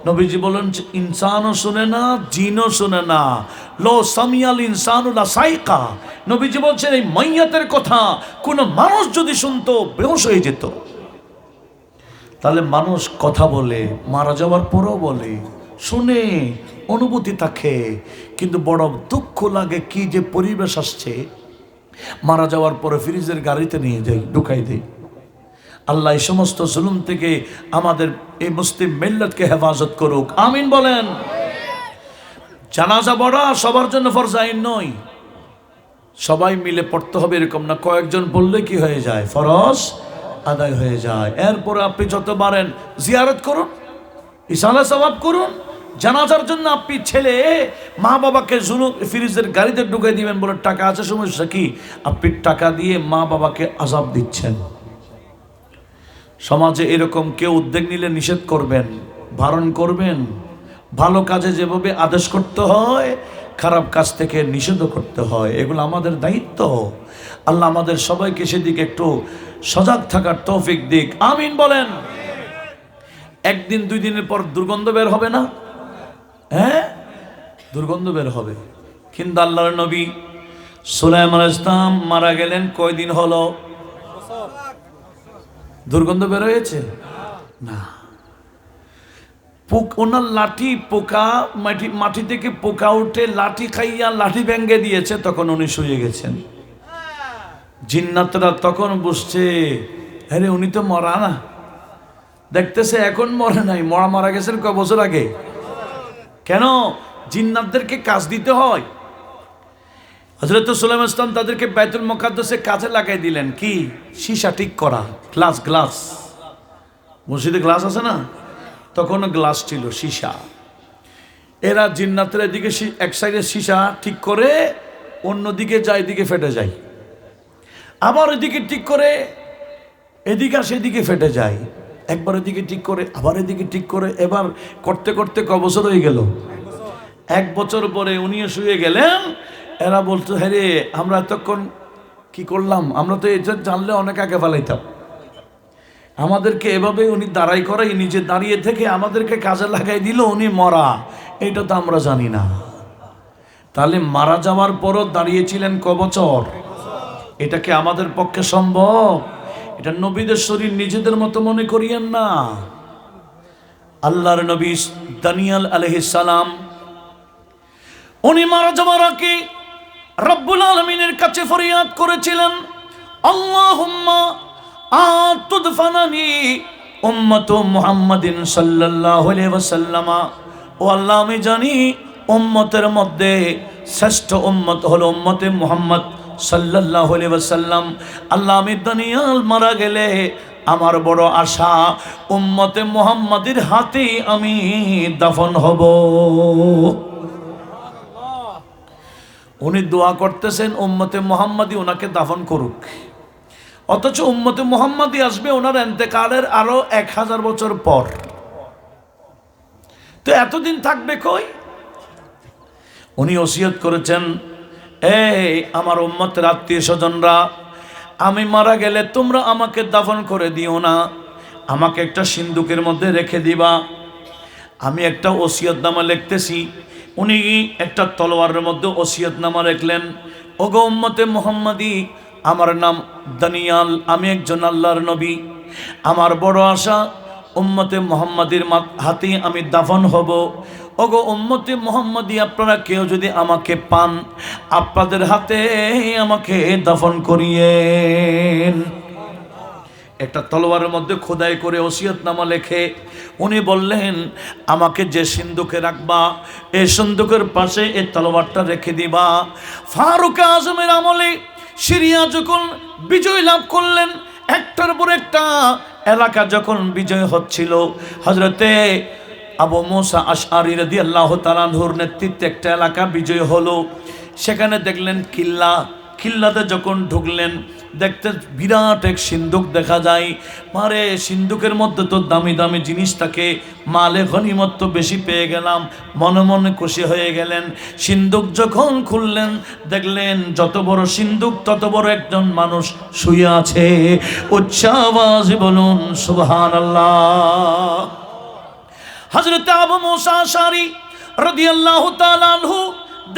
Speaker 1: নবীজি বলেন ইনসানও শুনে না, জিনও শুনে না। লো সামিয়াল ইনসানু লা সাইকা। নবীজি বলছেন এই মাইয়াতের কথা কোন মানুষ যদি শুনতো বেহুশ হয়ে যেত। তাহলে মানুষ কথা বলে, মারা যাওয়ার পরও বলে, শুনে, অনুভূতি থাকে। কিন্তু বড় দুঃখ লাগে কি যে পরিবেশ আসছে, মারা যাওয়ার পরে ফ্রিজের গাড়িতে নিয়ে যাই, ঢুকাই দেই। আল্লাহ এই সমস্ত জুলুম থেকে আমাদের এই মুসলিম মিল্লাতকে হেফাজত করুক, আমিন বলেন। জানাজা পড়া সবার জন্য ফরজ আইন নয়, সবাই মিলে পড়তে হবে এরকম না। কয়েকজন বললে কি হয়ে যায়? ফরজ আদায় হয়ে যায়। এরপরে আপনি যত পারেন জিয়ারত করুন, ইসালা সওয়াব করুন। জানাজার জন্য আপনি ছেলে মা বাবাকে ফ্রিজের গাড়িতে ঢুকাই দিবেন বলে টাকা আছে, সমস্যা কি? আপনি টাকা দিয়ে মা বাবাকে আযাব দিচ্ছেন। সমাজে এরকম কেউ উদ্যোগ নিলে নিষেধ করবেন, বারণ করবেন। ভালো কাজে যেভাবে আদেশ করতে হয়, খারাপ কাজ থেকে নিষেধ করতে হয়। এগুলো আমাদের দায়িত্ব। আল্লাহ আমাদের সবাইকে সেদিকে একটু সজাগ থাকার তৌফিক দিক, আমিন বলেন। একদিন 2 দিনের পর দুর্গন্ধ বের হবে না? হ্যাঁ, দুর্গন্ধ বের হবে। কিন্তু আল্লাহর নবী সুলাইমান আলাইহিস সালাম মারা গেলেন কয়দিন হলো? দুর্গন্ধ বের হয়েছে না। ওনার লাঠি পোকা, মাটি থেকে পোকা উঠে লাঠি খাইয়া লাঠি ভেঙে দিয়েছে, তখন উনি শুয়ে গেছেন। জিন্নাতরা তখন বুঝছে আরে উনি তো মরা না, দেখতেছে এখন মরে নাই, মারা গেছেন কয় বছর আগে। কেন? জিন্নাতদেরকে কাজ দিতে হয়। হযরত সুলাইমান ইসলাম তাদেরকে বাইতুল মুকাদ্দাসে কাজে লাগাই দিলেন। কি? সীসা ঠিক করা, গ্লাস। মসজিদে গ্লাস আছে না, তখন গ্লাস ছিল, সীসা। এরা জিন্নাতের এদিকে এক সাইডে সীসা ঠিক করে অন্যদিকে যায়, এদিকে ফেটে যায়। আবার এদিকে ঠিক করে এদিকে আসে, এদিকে ফেটে যায়। একবার এদিকে ঠিক করে, আবার এদিকে ঠিক করে। এবার করতে করতে ক বছর হয়ে গেল? 1 বছর পরে উনিও শুয়ে গেলেন। এরা বলতো হ্যাঁ রে, আমরা এতক্ষণ কি করলাম, আমরা তো এটা জানলে অনেক আগে ফেলাইতাম। আমাদেরকে এভাবে উনি দাঁড়াই করাই, নিজে দাঁড়িয়ে থেকে আমাদেরকে কাজে লাগাই দিল, উনি মরা, এটা তো আমরা জানি না। তাহলে মারা যাওয়ার পরও দাঁড়িয়েছিলেন ক বছর? এটাকে আমাদের পক্ষে সম্ভব? এটা নবীদের শরীর, নিজেদের মতো মনে করিয়েন না। আল্লাহর নবী দানিয়েল আলাইহিস সালাম উনি মারা যাওয়ার আগে রব্বুল আলামিনের কাছে ফরিয়াদ করেছিলেন, আল্লাহুম্মা আতুদফানানি উম্মতু মুহাম্মাদিন সাল্লাল্লাহু আলাইহি ওয়াসাল্লাম। ও আল্লাহ, আমি জানি উম্মতের মধ্যে শ্রেষ্ঠ উম্মত হলো উম্মতে মুহাম্মদ সাল্লাল্লাহু আলাইহি ওয়াসাল্লাম। আল্লাহ, আমি দুনিয়াল মারা গেলে আমার বড় আশা উম্মতে মুহাম্মাদের হাতে আমি দাফন হব। উনি দোয়া করতেছেন উম্মতে মুহাম্মাদি ওনাকে দাফন করুক, অথচ উম্মতে মুহাম্মাদি আসবে ওনার ইন্তেকালের আরো 1000 বছর পর। তো এতদিন থাকবে কই? উনি ওসিয়ত করেছেন, এই আমার উম্মতের আত্মীয় স্বজনরা, আমি মারা গেলে তোমরা আমাকে দাফন করে দিও না, আমাকে একটা সিন্দুকের মধ্যে রেখে দিবা। আমি একটা ওসিয়তনামা লিখতেছি। উনি একটা তলোয়ারের মধ্যে ওসিয়তনামা লিখলেন, ওগো উম্মতে মুহাম্মাদি, আমার নাম দানিয়াল, আমি একজন আল্লাহর নবী। আমার বড় আশা উম্মতে মুহাম্মাদির হাতে আমি দাফন হব। ওগো উম্মতে মুহাম্মাদি, আপনারা কেউ যদি আমাকে পান, আপনাদের হাতে আমাকে দাফন করিয়েন। একটা তলোয়ারের মধ্যে খোদাই করে ওসিয়তনামা লেখে উনি বললেন, আমাকে যে সিন্ধুকে রাখবা, এই সিন্ধুকের পাশে এই তলোয়ারটা রেখে দিবা। ফারুক আজমের আমলে সিরিয়া যখন বিজয় লাভ করলেন, একটার পর একটা এলাকা যখন বিজয় হচ্ছিল, হযরতে আবু মুসা আশআরী রাদিয়াল্লাহু তাআলা আনহুর নেতৃত্বে একটা এলাকা বিজয় হলো। সেখানে দেখলেন কিল্লাতে যখন ঢুকলেন, দেখতে বিরাট এক সিন্ধুক দেখা যায়। মারে, সিন্ধুকের মধ্যে তো দামি দামি জিনিস থাকে, মালে গনিমত তো বেশি পেয়ে গেলাম, মনে মনে খুশি হয়ে গেলেন। সিন্ধুক যখন খুললেন, দেখলেন যত বড় সিন্ধুক তত বড় একজন মানুষ শুয়ে আছে। উচ্চ আওয়াজে বলুন সুবহানাল্লাহ। হযরত আবু মুসা আশআরী রাদিয়াল্লাহু তাআলা আনহু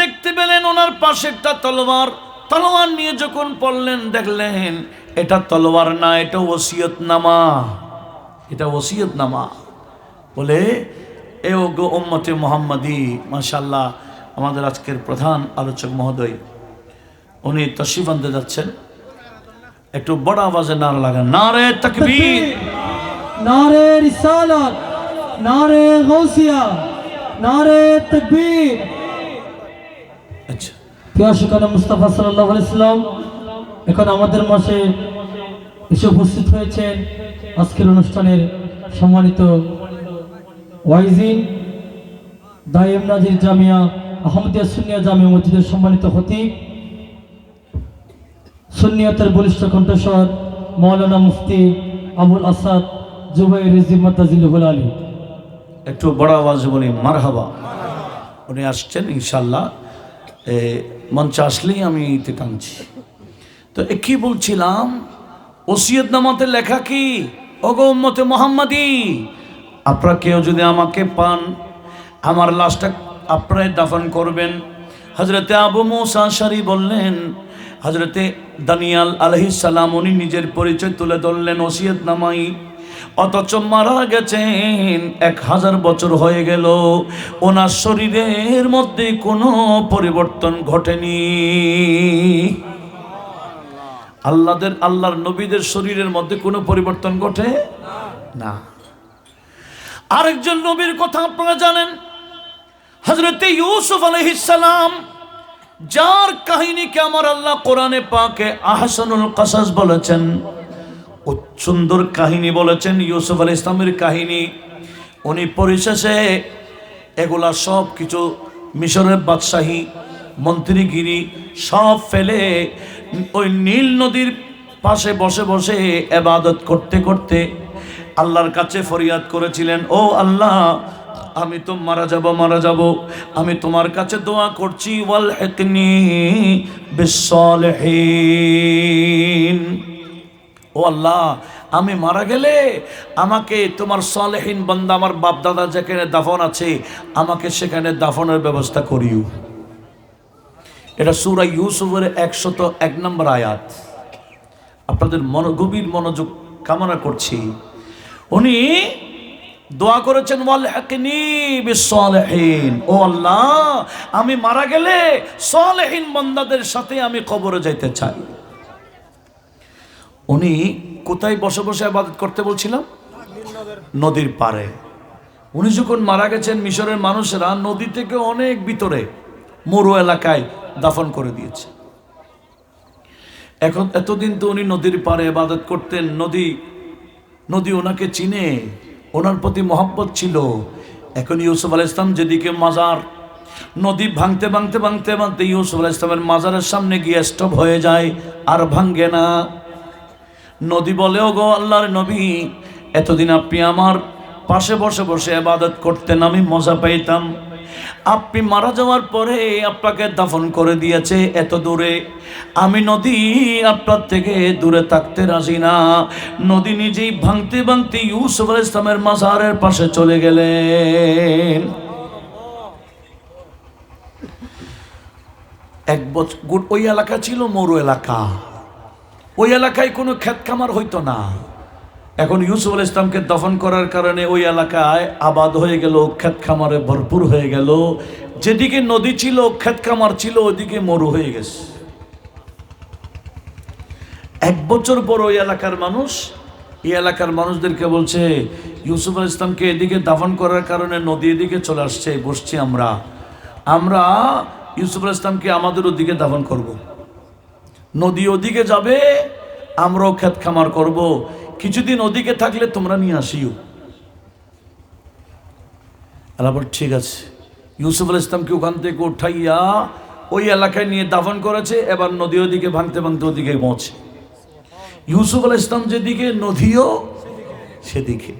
Speaker 1: দেখতে পেলেন ওনার পাশে একটা তলোয়ার নিয়ে যখন পড়লেন, দেখলেন এটা তলোয়ার না, এটা ওসিয়তনামা, এটা ওসিয়তনামা। বলে, এ ওগো উম্মতে মুহাম্মাদি, মাশাআল্লাহ আমাদের আজকের প্রধান আলোচক মহোদয় উনি তাশরীফ আনতে যাচ্ছেন। একটু বড় আওয়াজে নারা লাগান, নারে তাকবীর,
Speaker 2: নারে রিসালাত, নারে গাউসিয়া, নারে তাকবীর।
Speaker 1: আচ্ছা,
Speaker 2: প্রিয় মুস্তাফা সাল্লাল্লাহু আলাইহি সাল্লাম এখন আমাদের মাঝে এসে উপস্থিত হয়েছেন। আজকের অনুষ্ঠানের সম্মানিত ওয়াইজিন, দায়েম নাজির জামিয়া আহমদিয়া সুন্নিয়া জামিয়া মসজিদের সম্মানিত খতিব, সুন্নিয়তের বলিষ্ঠ কণ্ঠস্বর মাওলানা মুফতি আবুল আসাদ জুবাইর রিজভী মাদাজিলুল আলী।
Speaker 1: একটু বড় আওয়াজে বলি মারহাবা। উনি আসছেন ইনশাআল্লাহ, মঞ্চে আসলেই আমি এতে টানছি। তো কি বলছিলাম, ওসিয়তনামাতে লেখা কি, ওগো উম্মতে মুহাম্মাদি, আপনারা কেউ যদি আমাকে পান, আমার লাশটা আপনারাই দাফন করবেন। হযরতে আবু মুসা আশআরী বললেন, হযরতে দানিয়াল আলাইহিস সালাম উনি নিজের পরিচয় তুলে ধরলেন ওসিয়তনামাই, অথচ মারা গেছেন 1000 বছর হয়ে গেল, ওনার শরীরের মধ্যে কোনো পরিবর্তন ঘটেনি। আল্লাহর নবীদের শরীরের মধ্যে কোনো পরিবর্তন ঘটে না। আরেকজন নবীর কথা আপনারা জানেন, হযরতে ইউসুফ আলাইহিস সালাম, যার কাহিনীকে আমার আল্লাহ কোরআনে পাকে আহসানুল কাসাস বলেছেন, সুন্দর কাহিনী বলেছেন ইউসুফ আলাইহিস সালামের কাহিনী। উনি পরিশেষে এগুলা সব কিছু মিশরের বাদশাহী মন্ত্রীগিরি সব ফেলে ওই নীল নদীর পাশে বসে বসে ইবাদত করতে করতে আল্লাহর কাছে ফরিয়াদ করেছিলেন, ও আল্লাহ, আমি তো মারা যাব, আমি তোমার কাছে দোয়া করছি, ওয়াল হিকনি বিসসালিহিন। ও আল্লাহ, আমি মারা গেলে আমাকে তোমার সালেহীন বান্দা, আমার বাপ দাদা যেখানে দাফন আছে, আমাকে সেখানে দাফনের ব্যবস্থা করিও। এটা সূরা ইউসুফের 101 নম্বর আয়াত। আপনাদের গভীর মনোযোগ কামনা করছি। উনি দোয়া করেছেন ওয়ালহিকনি বিসসালিহিন, ও আল্লাহ আমি মারা গেলে সালেহীন বান্দাদের সাথে আমি কবরে যাইতে চাই। উনি কোথায় বসে বসে ইবাদত করতে বলছিলাম? নদীর পাড়ে। উনি যখন মারা গেছেন মিশরের মানুষেরা নদী থেকে অনেক ভিতরে মরু এলাকায় দাফন করে দিয়েছে। এখন এতদিন তো উনি নদীর পাড়ে ইবাদত করতেন, নদী ওনাকে চিনে, ওনার প্রতি মহব্বত ছিল। এখন ইউসুফ আলাইহিস সালাম যেদিকে মাজার, নদী ভাঙতে ভাঙতে ভাঙতে ভাঙতে ইউসুফ আলাইহিস সালামের মাজারের সামনে গিয়ে স্টপ হয়ে যায়, আর ভাঙ্গে না। নদী বলে, ও গো আল্লাহর নবী, এতদিন আপনি আমার পাশে বসে বসে ইবাদত করতেন, আমি মজা পাইতাম। আপনি মারা যাওয়ার পরে আপনাকে দাফন করে দিয়েছে এত দূরে, আমি নদী আপনার থেকে দূরে থাকতে রাজি না। নদী নিজেই ভাঙতে ভাঙতে ইউসুফ আলাইহিস সালামের মাজারের পাশে চলে গেলেন। এক বছর ওই এলাকা ছিল মরু এলাকা, ওই এলাকায় কোনো ক্ষেত খামার হইতো না। এখন ইউসুফ আলাইহিস সালামকে দফন করার কারণে ওই এলাকায় আবাদ হয়ে গেল, ক্ষেত খামারে ভরপুর হয়ে গেল। যেদিকে নদী ছিল, ক্ষেত খামার ছিল, ওইদিকে মরু হয়ে গেছে। এক বছর পর ওই এলাকার মানুষ এই এলাকার মানুষদেরকে বলছে, ইউসুফ আলাইহিস সালামকে এদিকে দাফন করার কারণে নদী এদিকে চলে আসছে, বসছি আমরা ইউসুফ আলাইহিস সালামকে আমাদের ওদিকে দাফন করব। নদী ওদিকে যাবে, আমরাও ক্ষেত খামার করব, কিছুদিন ওদিকে থাকলে তোমরা নিয়ে আসিও। আল্লাহ ঠিক আছে। ইউসুফ আলাইহিস সালামকে ওখান থেকে উঠাইয়া ওই এলাকায় নিয়ে দাফন করেছে। এবার নদী ওদিকে ভাঙতে ভাঙতে ওদিকে পৌঁছে। ইউসুফ আলাইহিস সালাম যেদিকে, নদীও সেদিকে।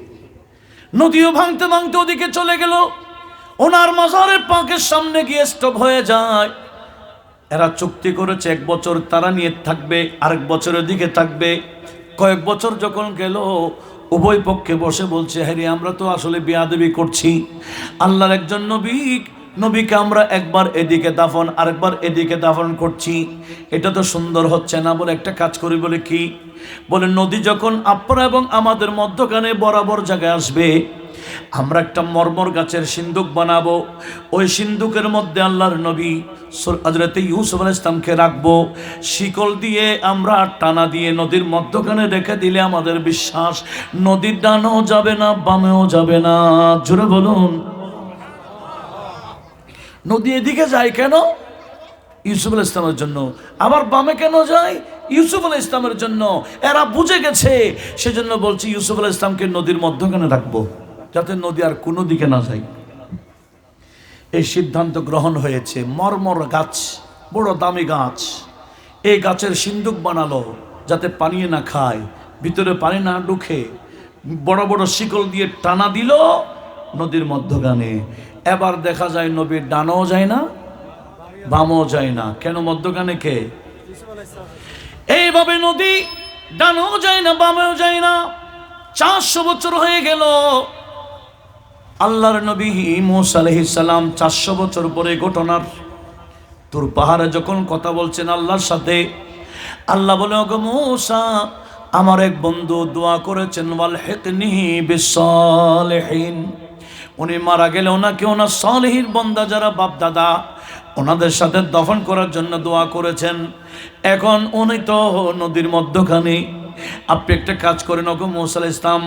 Speaker 1: নদীও ভাঙতে ভাঙতে ওদিকে চলে গেল। ওনার মাজারের পাকের সামনে গিয়ে স্টপ হয়ে যায়। এরা চুক্তি করেছে এক বছর তারা নিয়ে থাকবে, আরেক বছর ওদিকে থাকবে। কয়েক বছর যখন গেল, উভয় পক্ষে বসে বলছে, হ্যাঁ রে, আমরা তো আসলে বেয়াদবি করছি। আল্লাহর একজন নবীকে আমরা একবার এদিকে দাফন, আরেকবার এদিকে দাফন করছি, এটা তো সুন্দর হচ্ছে না। বলে একটা কাজ করি, বলে কি? বলে নদী যখন আপনারা এবং আমাদের মধ্যখানে বরাবর জায়গায় আসবে, আমরা একটা মরমর গাছের সিন্দুক বানাবো। ওই সিন্দুকের মধ্যে আল্লাহর নবী হযরত ইউসুফ আলাইহিস সালামকে রাখবো। শিকল দিয়ে আমরা টানা দিয়ে নদীর মধ্যখানে রেখে দিলে আমাদের বিশ্বাস নদীর ডানেও যাবে না, বামেও যাবে না। জোরে বলুন। নদী এদিকে যায় কেন? ইউসুফ আলাইহিস সালামের জন্য। আবার বামে কেন যায়? ইউসুফ আলাইহিস সালামের জন্য। এরা বুঝে গেছে, সেজন্য বলছি ইউসুফ আলাইহিস সালামকে নদীর মধ্যখানে রাখবো, যাতে নদী আর কোনো দিকে না যায়। এই সিদ্ধান্ত গ্রহণ হয়েছে। মরমর গাছ, বড় দামি গাছ, এই গাছের সিন্দুক বানালো যাতে পানি না খায়, ভিতরে পানি না ঢুকে। বড় বড় শিকল দিয়ে টানা দিল নদীর মধ্যখানে। এবার দেখা যায় নবীর ডানও যায় না, বামও যায় না। কেন? মধ্যখানে কে? এইভাবে নদী ডানও যায় না, বামেও যায় না। 400 বছর হয়ে গেল। আল্লাহর নবী মুসা আলাইহিস সালাম 400 বছর পরে ঘটনার তুর পাহাড়ে যখন কথা বলছেন আল্লাহর সাথে, আল্লাহ বলে, ওগো মুসা, আমার এক বন্ধু দোয়া করেছেন ওয়ালহিকনি বিসসালিহিন। উনি মারা গেলে ওনাকে ওনার সালেহীন বান্দা যারা বাপ দাদা, ওনাদের সাথে দফন করার জন্য দোয়া করেছেন। এখন উনি তো নদীর মধ্যখানে। আপনি একটা কাজ করেন, ওগো মুসা আলাইহিস সালাম,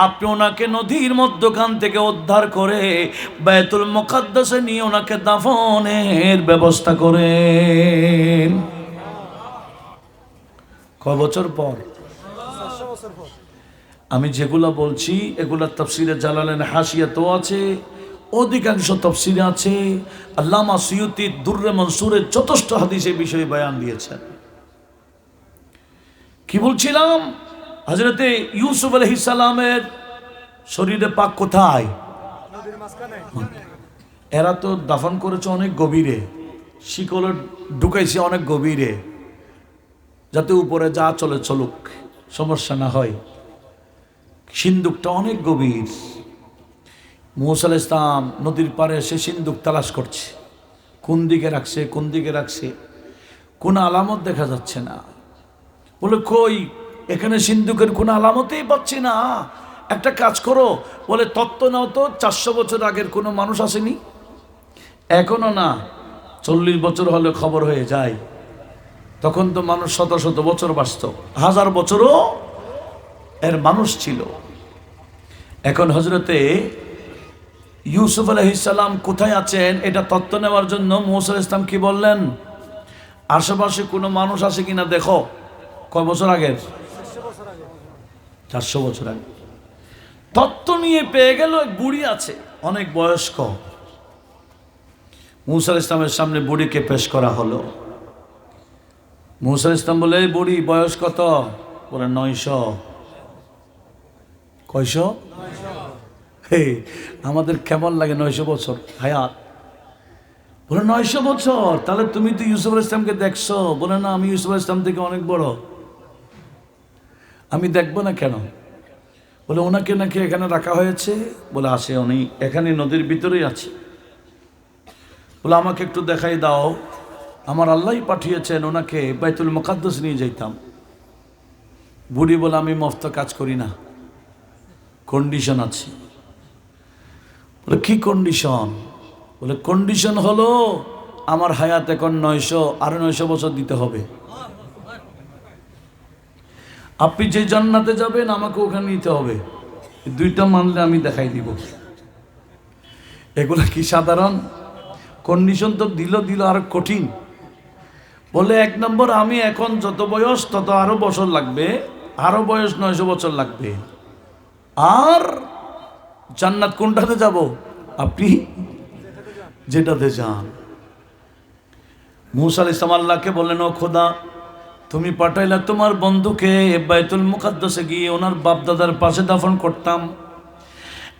Speaker 1: আপনি ওনাকে নদীর মধ্যখান থেকে উদ্ধার করে বাইতুল মুকাদ্দাসে নিয়ে ওনাকে দাফনের ব্যবস্থা করেন। কয় বছর পর? আমি যেগুলা বলছি এগুলা তাফসিরে জালালাইন হাসিয়াতেও আছে, অধিকাংশ তাফসিরে আছে। আল্লামা সুয়ুতি দুররে মনসুরে যথেষ্ট হাদিসে বিষয়ে বয়ান দিয়েছেন। কি বলছিলাম? হযরতে ইউসুফ আলাইহিস সালামের শরীরে পাক কোথায়? এরা তো দাফন করেছে অনেক গভীরে, শিকল ঢুকাইছে অনেক গভীরে, যাতে উপরে যা চলে চলুক, সমস্যা না হয়। সিন্দুকটা অনেক গভীর। মুসা আলাইহিস সালাম নদীর পাড়ে সে সিন্দুক তালাশ করছে, কোন দিকে রাখছে, কোন দিকে রাখছে, কোন আলামত দেখা যাচ্ছে না। বলে, কই, এখানে সিন্দুকের কোনো আলামতেই পাচ্ছি না। একটা কাজ করো, বলে তত্ত্ব নাও তো, 400 বছর আগের কোনো মানুষ আসেনি? এখনো না, 40 বছর হলে খবর হয়ে যায়। তখন তো মানুষ শত শত বছর বাঁচত, 1000 বছরও এর মানুষ ছিল। এখন হজরতে ইউসুফ আলাইহিস সালাম কোথায় আছেন এটা তত্ত্ব নেওয়ার জন্য মুসা আলাইহিস সালাম কি বললেন, আশেপাশে কোনো মানুষ আছে কিনা দেখো। কয় বছর আগের? 400 বছর আগে। তত্ত্ব নিয়ে পেয়ে গেল এক বুড়ি আছে, অনেক বয়স্ক। মুসা আলাইহিস সালামের সামনে বুড়িকে পেশ করা হলো। মুসা আলাইহিস সালাম বলে, এই বুড়ি বয়স কত? বলে 900। কয়শো? আমাদের কেমন লাগে 900 বছর হায়াত? বলে 900 বছর, তাহলে তুমি তো ইউসুফ আলাইহিস সালামকে দেখছো? বলে না, আমি ইউসুফ আলাইহিস সালাম থেকে অনেক বড়। আমি দেখবো না কেন? বলে ওনাকে নাকি এখানে রাখা হয়েছে। বলে আসে, উনি এখানে নদীর ভিতরেই আছে। বলে আমাকে একটু দেখাই দাও। আমার আল্লাহই পাঠিয়েছেন ওনাকে বাইতুল মুকাদ্দাস নিয়ে যাইতাম। বুড়ি বলে, আমি মফত কাজ করি না, কন্ডিশন আছে। বলে কি কন্ডিশন? বলে কন্ডিশন হলো আমার হায়াত এখন 900, আরো 900 বছর দিতে হবে। আপনি যে জান্নাতে যাবেন আমাকে ওখানে নিতে হবে, দুইটা মানলে আমি দেখাই দিব। এগুলা কি সাধারণ কন্ডিশন? তো দিল আর কঠিন। বলে 1 নম্বর, আমি এখন যত বয়স তত আরো বছর লাগবে, আরো বয়স 900 বছর লাগবে। আর জান্নাত কোনটাতে যাব? আপনি যেটাতে যান। মুসা আলাইহিস সালাম আল্লাহকে বললেন, ও খোদা, তুমি পাঠাইলা তোমার বন্ধুকে বাইতুল মুকাদ্দাসে গিয়ে ওনার বাপ দাদার পাশে দাফন করতাম।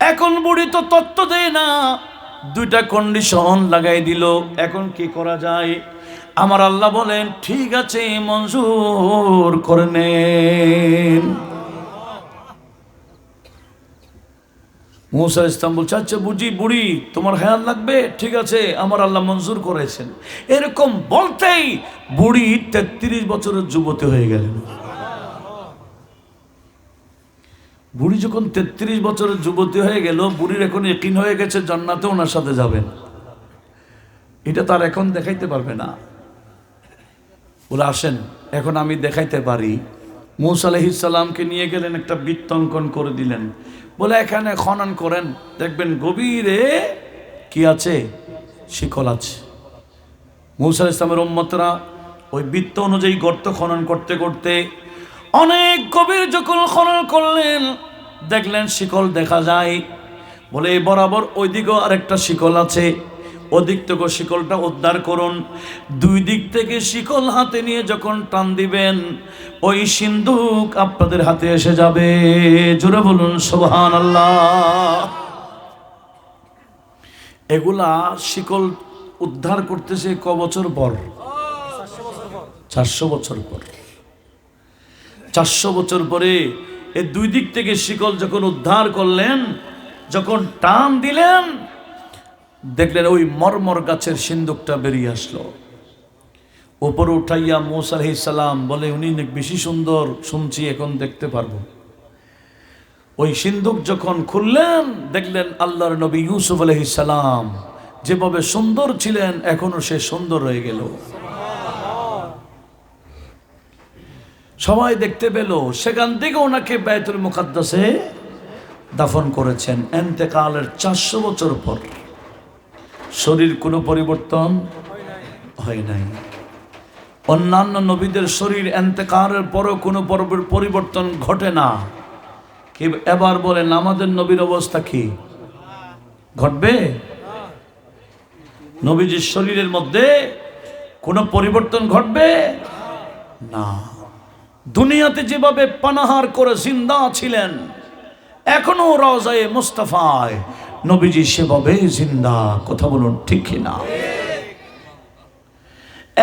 Speaker 1: এখন বুড়ি তো তত্ত্ব দেয় না, 2টা কন্ডিশন লাগাই দিল। এখন কি করা যায়? আমার আল্লাহ বলেন, ঠিক আছে, মঞ্জুর করে নেন। মুসা আলাইহিস সালাম বলছে, আচ্ছা বুড়ি তোমার হায়াত লাগবে, ঠিক আছে, আমার আল্লাহ মঞ্জুর করেছেন। এরকম বলতেই বুড়ি 33 বছরের যুবতী হয়ে গেলেন। বুড়ি যখন 33 বছরের যুবতী হয়ে গেল, বুড়ির এখন ইয়াকিন হয়ে গেছে জান্নাতে ওনার সাথে যাবেন। এটা তার এখন দেখাইতে পারবে না। বলে আসেন, এখন আমি দেখাইতে পারি। মুসা আলাইহিস সালামকে নিয়ে গেলেন, একটা বৃত্ত অঙ্কন করে দিলেন। বলে এখানে খনন করেন, দেখবেন গভীরে কি আছে? শিকল আছে। মুসা আলাইহিস সালামের উম্মতরা ওই বৃত্ত অনুযায়ী গর্ত খনন করতে করতে অনেক গভীর যখন খনন করলেন, দেখলেন শিকল দেখা যায়। বলে বরাবর ওইদিকেও আরেকটা শিকল আছে, ওদিক থেকে শিকলটা উদ্ধার করুন। 2 দিক থেকে শিকল হাতে নিয়ে যখন টান দিবেন, ওই সিন্ধুক আপনাদের হাতে এসে যাবে। জোরে বলুন সুবহানাল্লাহ। এগুলা শিকল উদ্ধার করতেছে ক বছর পর? 400 বছর পর। 400 বছর পরে এই 2 দিক থেকে শিকল যখন উদ্ধার করলেন, যখন টান দিলেন, দেখলেন ওই মরমর গাছের সিন্দুকটা বেরিয়ে আসলো। উপরে উঠাইয়া মুসা আলাইহিস সালাম বলে, উনি বেশি সুন্দর, শুনছি এখন দেখতে পারবো। ওই সিন্দুক যখন খুললেন, দেখলেন আল্লাহর নবী ইউসুফ আলাইহিস সালাম যেভাবে সুন্দর ছিলেন, এখনো সে সুন্দর রয়ে গেল। সবাই দেখতে পেল। সেখান থেকে ওনাকে বাইতুল মুকাদ্দাসে দাফন করেছেন ইন্তেকালের 400 বছর পর। শরীর কোনো পরিবর্তন হয় নাই। অন্যান্য নবীদের শরীর ইন্তেকালের পরও কোনো পরিবর্তন ঘটে না। কি এবার বলেন, আমাদের নবীর অবস্থা কি ঘটবে? নবীজির শরীরের মধ্যে কোনো পরিবর্তন ঘটবে না। দুনিয়াতে যেভাবে পানাহার করে জিন্দা ছিলেন, এখনো রওজায়ে মুস্তাফায় নবীজি সেভাবে জিন্দা। কথা বলুন ঠিক কিনা?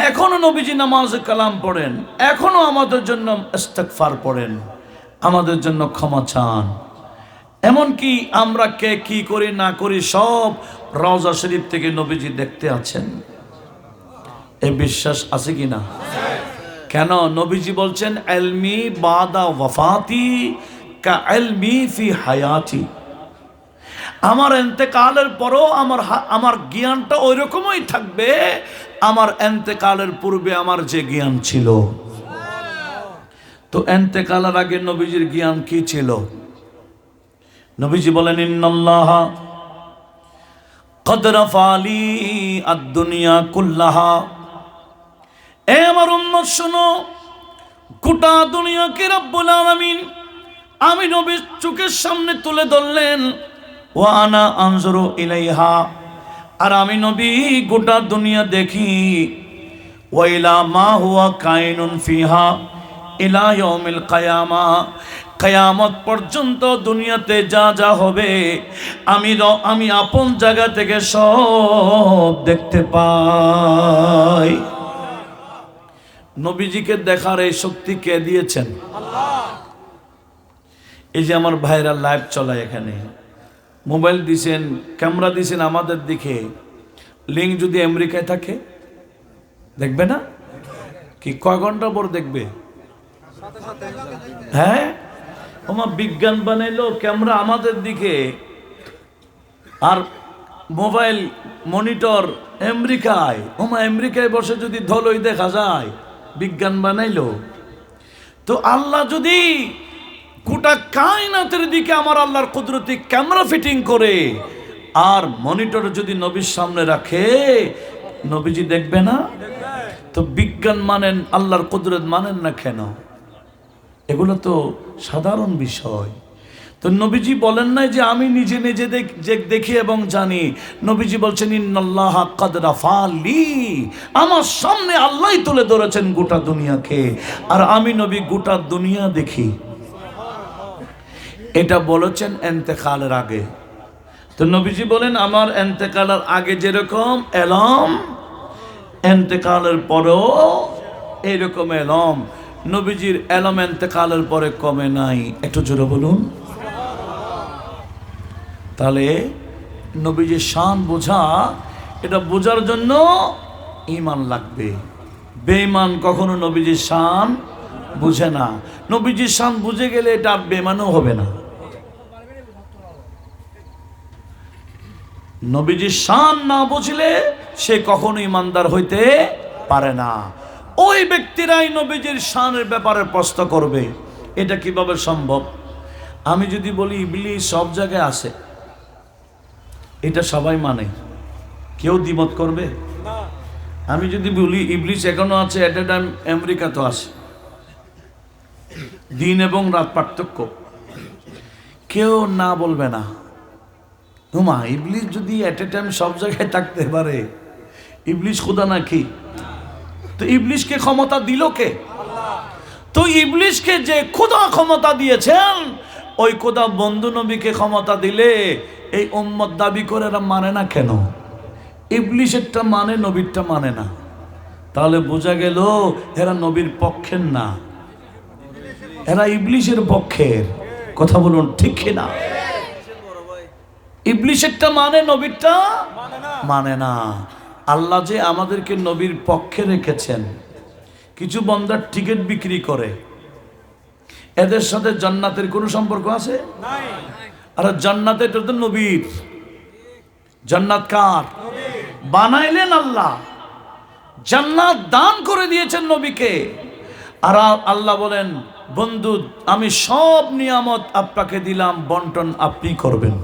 Speaker 1: এখনো নবীজি নামাজ কালাম পড়েন, এখনো আমাদের জন্য ইস্তিগফার পড়েন, আমাদের জন্য ক্ষমা চান। এমনকি আমরা কে কি করি না করি সব রওজা শরীফ থেকে নবীজি দেখতে আছেন। এই বিশ্বাস আছে কিনা? কেন? নবীজি বলছেন, ইলমি বাদা ওয়াফাতি কাইলমি ফি হায়াতি, আমার এন্তেকালের পরও আমার জ্ঞানটা ওই রকমই থাকবে আমার এন্তেকালের পূর্বে আমার যে জ্ঞান ছিল। তো এন্তেকালের আগে নবীজির জ্ঞান কি ছিল? নবীজি বলেন, ইন্নাল্লাহা কদ রাফালি আদ-দুনিয়া কুল্লাহা। এ আমার উম্মত শোনো, গোটা দুনিয়াকে রব্বুল আলামিন আমি নবীর চোখের সামনে তুলে ধরলেন। ওয়া আনা আনজুরু ইলাইহা, আর আমি নবী গোটা দুনিয়া দেখি। ওয়া ইলা মা হুয়া কাইনুন ফিহা ইলা ইয়াউমিল কিয়ামা, কিয়ামত পর্যন্ত দুনিয়াতে যা যা হবে আমি আপন জায়গা থেকে সব দেখতে পাই। নবীজিকে দেখার এই শক্তি কে দিয়েছেন? এই যে আমার ভাইরা লাইভ চলায়, এখানে মোবাইল দিছেন, ক্যামেরা দিছেন আমাদের দিকে, লিঙ্ক যদি আমেরিকায় থাকে দেখবে না? কি কয় ঘন্টা পর দেখবে? হ্যাঁ, ওমা বিজ্ঞান বানাইলো ক্যামেরা আমাদের দিকে, আর মোবাইল মনিটর আমেরিকায়। ওমা আমেরিকায় বসে যদি ধলই দেখা যায়, বিজ্ঞান বানাইলো। তো আল্লাহ যদি গোটা কায়নাতের দিকে আমার আল্লাহর কুদরতি ক্যামেরা ফিটিং করে আর মনিটর যদি নবীর সামনে রাখে, নবীজি দেখবে না? তো বিজ্ঞান মানেন, আল্লাহর কুদরত মানেন না কেন? এগুলো তো সাধারণ বিষয়। তো নবীজি বলেন নাই যে আমি নিজে নিজে দেখি এবং জানি। নবীজি বলছেন, ইন্নাল্লাহা ক্বাদ রাফালি, আমার সামনে আল্লাহই তুলে ধরেছেন গোটা দুনিয়াকে, আর আমি নবী গোটা দুনিয়া দেখি। এটা বলেছেন এন্তেকালের আগে। তো নবীজি বলেন, আমার এন্তেকালের আগে যেরকম এলম, এন্তেকালের পরেও এইরকম এলম। নবীজির এলম এন্তেকালের পরে কমে নাই। একটু জোরে বলুন। তাহলে নবীজির শান বোঝা, এটা বোঝার জন্য ঈমান লাগবে। বেঈমান কখনো নবীজির শান বুঝে না। নবীজির শান বুঝে গেলে এটা আর বেঈমানও হবে না। নবীজির শান না বুঝলে সে কখনো ইমানদার হইতে পারে না। ওই ব্যক্তিরাই নবীজির শানের ব্যাপারে প্রশ্ন করবে। এটা কিভাবে সম্ভব? আমি যদি বলি ইবলিস সব জায়গায় আছে, এটা সবাই মানে, কেউ দ্বিমত করবে? আমি যদি বলি ইবলিস এখনো আছে, এট এ টাইম আমেরিকা তো আছে, দিন এবং রাত পার্থক্য, কেউ না বলবে না। হুমা ইবলিস যদি এট এ টাইম সব জায়গায় থাকতে পারে, ইবলিস খোদা নাকি? তো ইবলিসকে ক্ষমতা দিল কে? তো ইবলিসকে যে খোদা ক্ষমতা দিয়েছেন, ওই খোদা বন্ধু নবীকে ক্ষমতা দিলে এই উম্মত দাবি করে এরা মানে না কেন? ইবলিসেরটা মানে, নবীরটা মানে না। তাহলে বোঝা গেল এরা নবীর পক্ষের না, এরা ইবলিসের পক্ষের। কথা বলুন ঠিক কিনা? ইবলিসেরটা মানে, নবীরটা মানে না। আল্লাহ যে আমাদেরকে নবীর পক্ষে রেখেছেন। কিছু বান্দার টিকিট বিক্রি করে, এদের সাথে জান্নাতের কোনো সম্পর্ক আছে? আর জান্নাতে এটা তো নবীর। জান্নাত কার? বানাইলেন আল্লাহ, জান্নাত দান করে দিয়েছেন নবীকে। আর আল্লাহ বলেন, বন্ধু আমি সব নিয়ামত আপনাকে দিলাম, বন্টন আপনি করবেন।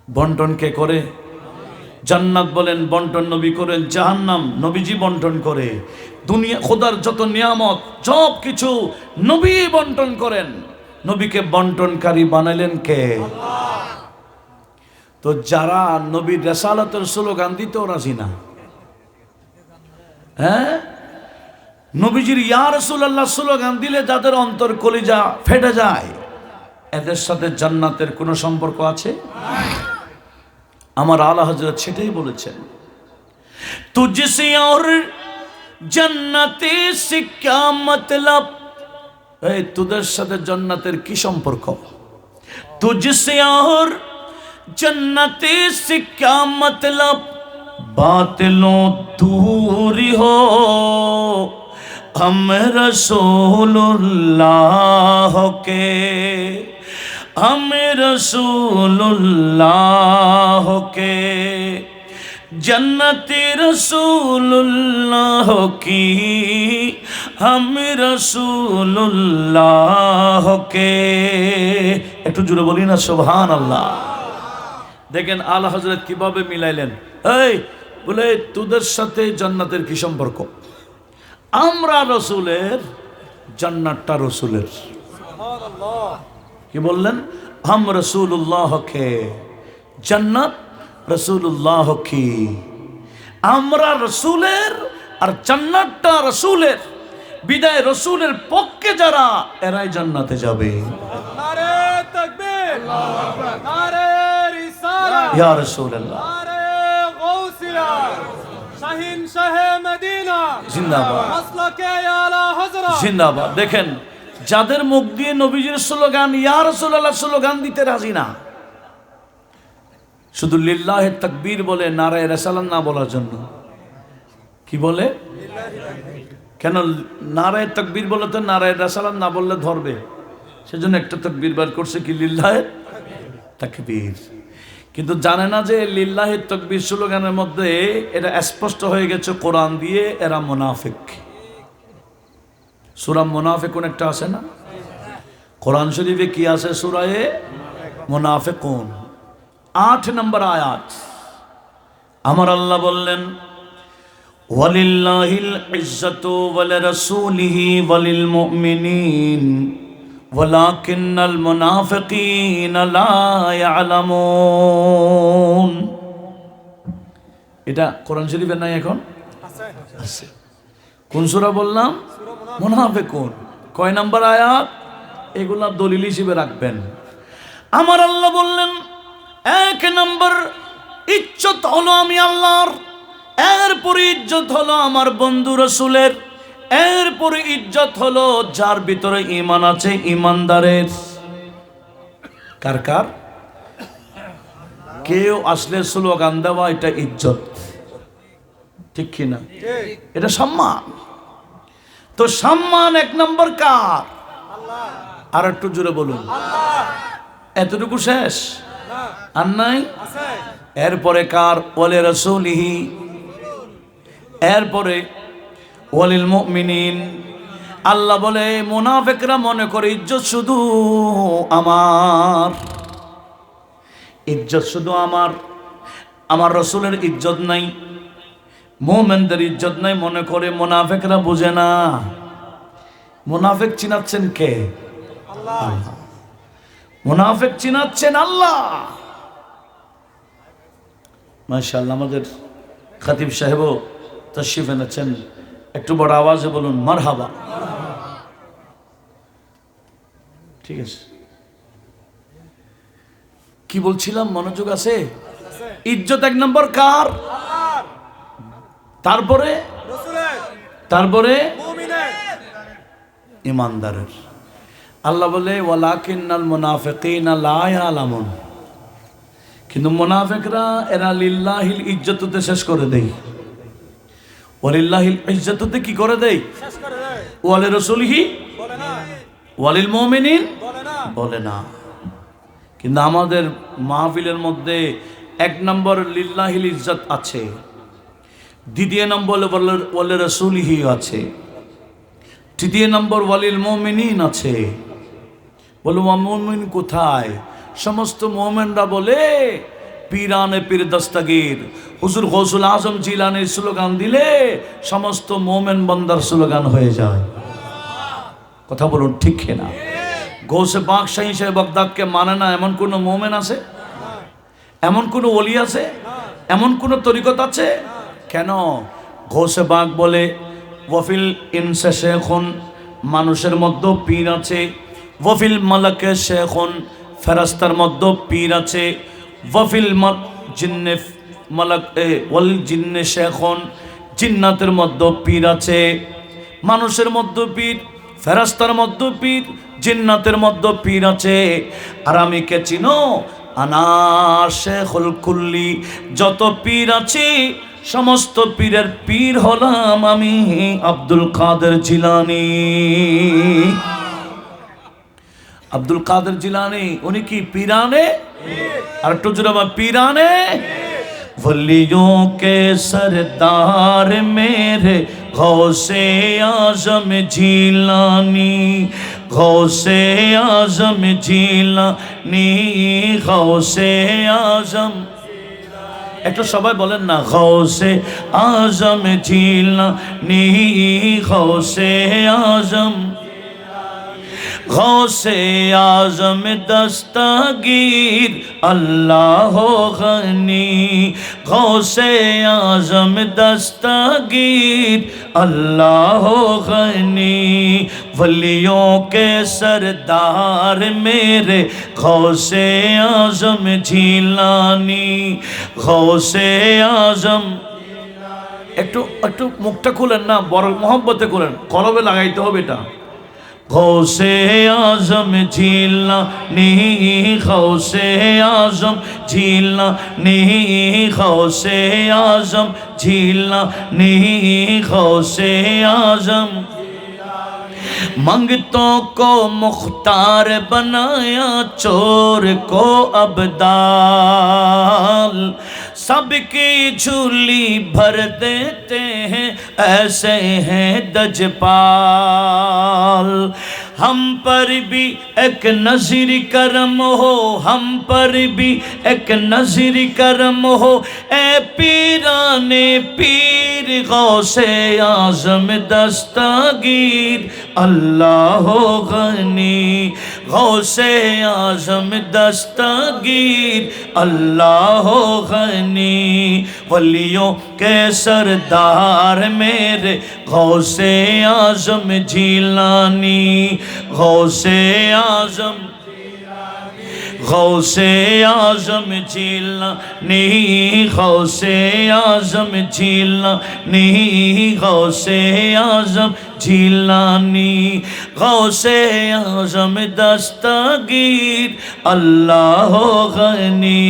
Speaker 1: বন্টন কে করে? জান্নাত বলেন বন্টন নবী করেন, জাহান্নাম নবীজি বন্টন করে। দুনিয়া খোদার যত নিয়ামত সব কিছু নবী বন্টন করেন। নবীকে বন্টনকারী বানাইলেন কে? তো যারা নবীর রিসালাতের স্লোগান দিতেও রাজি না, হ্যাঁ, নবীজির ইয়া রাসূলুল্লাহ স্লোগান দিলে যাদের অন্তর কলিজা ফেটে যায়, এদের সাথে জান্নাতের কোনো সম্পর্ক আছে? আমার আলা হযরত সেটাই বলেছেন, তুঝসে और জান্নাতে সে क्या मतलब। এই তোদের সাথে জান্নাতের কি সম্পর্ক? তুঝসে और জান্নাতে সে क्या मतलब, बातिलों दूरी हो हम रसूलुल्लाह के, हम रसूलुल्लाह के, जन्नती रसूलुल्लाह की, हम रसूलुल्लाह के। একটু জোরে বলি না সুবহানাল্লাহ। দেখেন আলা হযরত কিভাবে মিলাইলেন। এই বলে তোদের সাথে জান্নাতের কি সম্পর্ক? আমরা রসুলের, জান্নাতটা রসুলের। কি বললেন? हम रसूलुल्लाह के, জান্নাত রসুল্লাহ কি। আমরা রসুলের আর জান্নাতটা রসুলের, বিদায় রসুলের পক্ষে যারা, এরাই জান্নাতে যাবে।
Speaker 3: নারে তাকবীর, নারে রিসালাত,
Speaker 1: ইয়া রাসূলুল্লাহ,
Speaker 3: নারে গাউসিয়া, শাহিন শাহে মদিনা
Speaker 1: জিন্দাবাদ,
Speaker 3: মাসলাকে আলা হযরত
Speaker 1: জিন্দাবাদ। দেখেন যাদের মুখ দিয়ে নবীজির স্লোগান ইয়া রাসূলুল্লাহ স্লোগান দিতে রাজি না, শুধু লিল্লাহে তাকবীর বলে, নারায়ে রিসালাত না বলার জন্য। কি বলে? কেন নারায়ে তাকবীর বলে তো নারায়ে রিসালাত না বললে ধরবে, সেজন্য একটা তাকবীর বার করছে, কি লিল্লাহে তাকবীর। কিন্তু জানে না যে লিল্লাহে তাকবীর স্লোগানের মধ্যে এটা স্পষ্ট হয়ে গেছে কোরআন দিয়ে, এরা মুনাফিক। সূরা মুনাফিকুন একটা আছে না, কোরআন শরীফে কি আছে? সূরায়ে মুনাফিকুন 8 নম্বর আয়াত। আমার আল্লাহ বললেন ওয়ালিল্লাহিল ইজ্জাতু ওয়া লিরাসূলিহি ওয়া লিল মুমিনিন ওয়ালাকিন্নাল মুনাফিকিনা লা ইয়ালামুন। এটা কোরআন শরীফে নাই এখন? আছে। কোন সূরা বললাম? মুনাফিকুন। কয় নম্বর আয়াত? এগুলা দলিল হিসেবে রাখবেন। আমার আল্লাহ বললেন 1 নম্বর ইজ্জত হলো আমি আল্লাহর, এরপরে ইজ্জত হলো আমার বন্ধু রাসূলের, এরপরে ইজ্জত হলো যার ভিতরে ঈমান আছে, ঈমানদারের। কার কার? কেউ আসলে স্লোগান দেওয়া, এটা ইজ্জত, ঠিক কি না? এটা সম্মান। তো সম্মান 1 নম্বর কার? আর একটু জোরে বলুন। এতটুকু শেষ? আর নাই? এরপরে কার? ওয়ালি রাসূলিহি, এরপরে ওয়ালিল মুমিনিন। আল্লাহ বলে মুনাফিকরা মনে করে ইজ্জত শুধু আমার, ইজ্জত শুধু আমার, আমার রাসূলের ইজ্জত নাই, মুমিনদের ইজ্জত নাই মনে করে। মুনাফিকরা বুঝে না। মুনাফিক চিনাচ্ছেন কে? আল্লাহ। মুনাফিক চিনাচ্ছেন আল্লাহ। মাশাআল্লাহ, আমাদের খতিব সাহেবও তাশরিফ এনেছেন, একটু বড় আওয়াজে বলুন মারহাবা। ঠিক আছে, কি বলছিলাম? মনোযোগ আছে? ইজ্জত 1 নম্বর কার? তারপরে তারপরে ইমানদারের। আল্লাহ বলে ওয়ালাকিন্নাল মুনাফিকিনা লা ইয়ালামুন। কিন্তু মুনাফিকরা এরা লিল্লাহিল ইজ্জতুতে শেষ করে দেয়। ওয়ালিল্লাহিল ইজ্জতুতে কি করে দেয়? শেষ করে দেয়। ওয়ালি রাসূলিহি বলে না, ওয়ালিল মুমিনিন বলে না। কিন্তু আমাদের মাহফিলের মধ্যে 1 নম্বর লিল্লাহিল ইজ্জত আছে, 2 নম্বর ওয়ালি রাসূলিহি আছে, 3 নম্বর ওয়ালিল মুমিনিন আছে। বলে মুমিন কোথায়? সমস্ত মুমিনরা বলে পীরানে পীর দস্তগীর হুজুর গৌসুল আজম জিলানীর স্লোগান দিলে সমস্ত মুমিন বান্দার স্লোগান হয়ে যায়। কথা বলুন ঠিক কিনা? গৌসে পাক শাহী সাহেব বাগদাদকে মানে না এমন কোন মুমিন আছে? এমন কোন ওলি আছে? এমন কোন তরিকত আছে? কেন? গৌসে পাক বলে ওয়াফিল ইনসে শেখুন, মানুষের মধ্যে পীর আছে, ওয়াফিল মালাকে শেখুন, ফেরেশতার মধ্যে পীর আছে, ওয়াফিল জিন্নে মালাক ওয়াল জিন্নে শেখুন, জিন্নাতের মধ্যে পীর আছে। মানুষের মধ্যে পীর, ফেরেশতার মধ্যে পীর, জিন্নাতের মধ্যে পীর আছে। আর আমি কে চিনো? আনা শেখুল কুল্লি। যত পীর আছে সমস্ত পীরের পীর হলাম আমি আব্দুল কাদের জিলানী। আব্দুল কাদের জিলানী উনি কি পীরানে? আর একটু জোরে বল, পীরানে। वलियों के सरदार मेरे गौसे आजम जीलानी, गौसे आजम जीलानी, गौसे आजम। একটু সবাই বলেন না, গৌসে আজম জিলানী, গৌসে আজম। गौसे आजम दस्तगीर अल्लाह गनी, गौसे आजम दस्तगीर अल्लाह गनी, वलियों के सरदार मेरे गौसे आजम जिलानी, गौसे आजम। একটু একটু মুখটা খুলেন না, বড় মোহব্বতে খুলেন, কলবে লাগাইতে হবে এটা। गौसे आजम जिलानी, गौसे आजम जिलानी, गौसे आजम जिलानी, गौसे आजम। मंगतों को मुख्तार बनाया, चोर को अब्दाल, सबकी झोली भर देते हैं, ऐसे हैं दजपाल। हम पर भी एक नज़ीर करम हो, हम पर भी एक नज़ीर करम हो, ए पीराने पीर गौसे आज़म दस्तगीर अल्लाह गनी, गौसे आज़म दस्तगीर अल्लाह गनी, वलियों के सरदार मेरे गौसे आज़म जिलानी, गौसे आज़म, गौसे आज़म जिलानी, गौसे आज़म जिलानी, गौसे आज़म जिलानी, गौसे आज़म दस्तगीर अल्लाह गनी।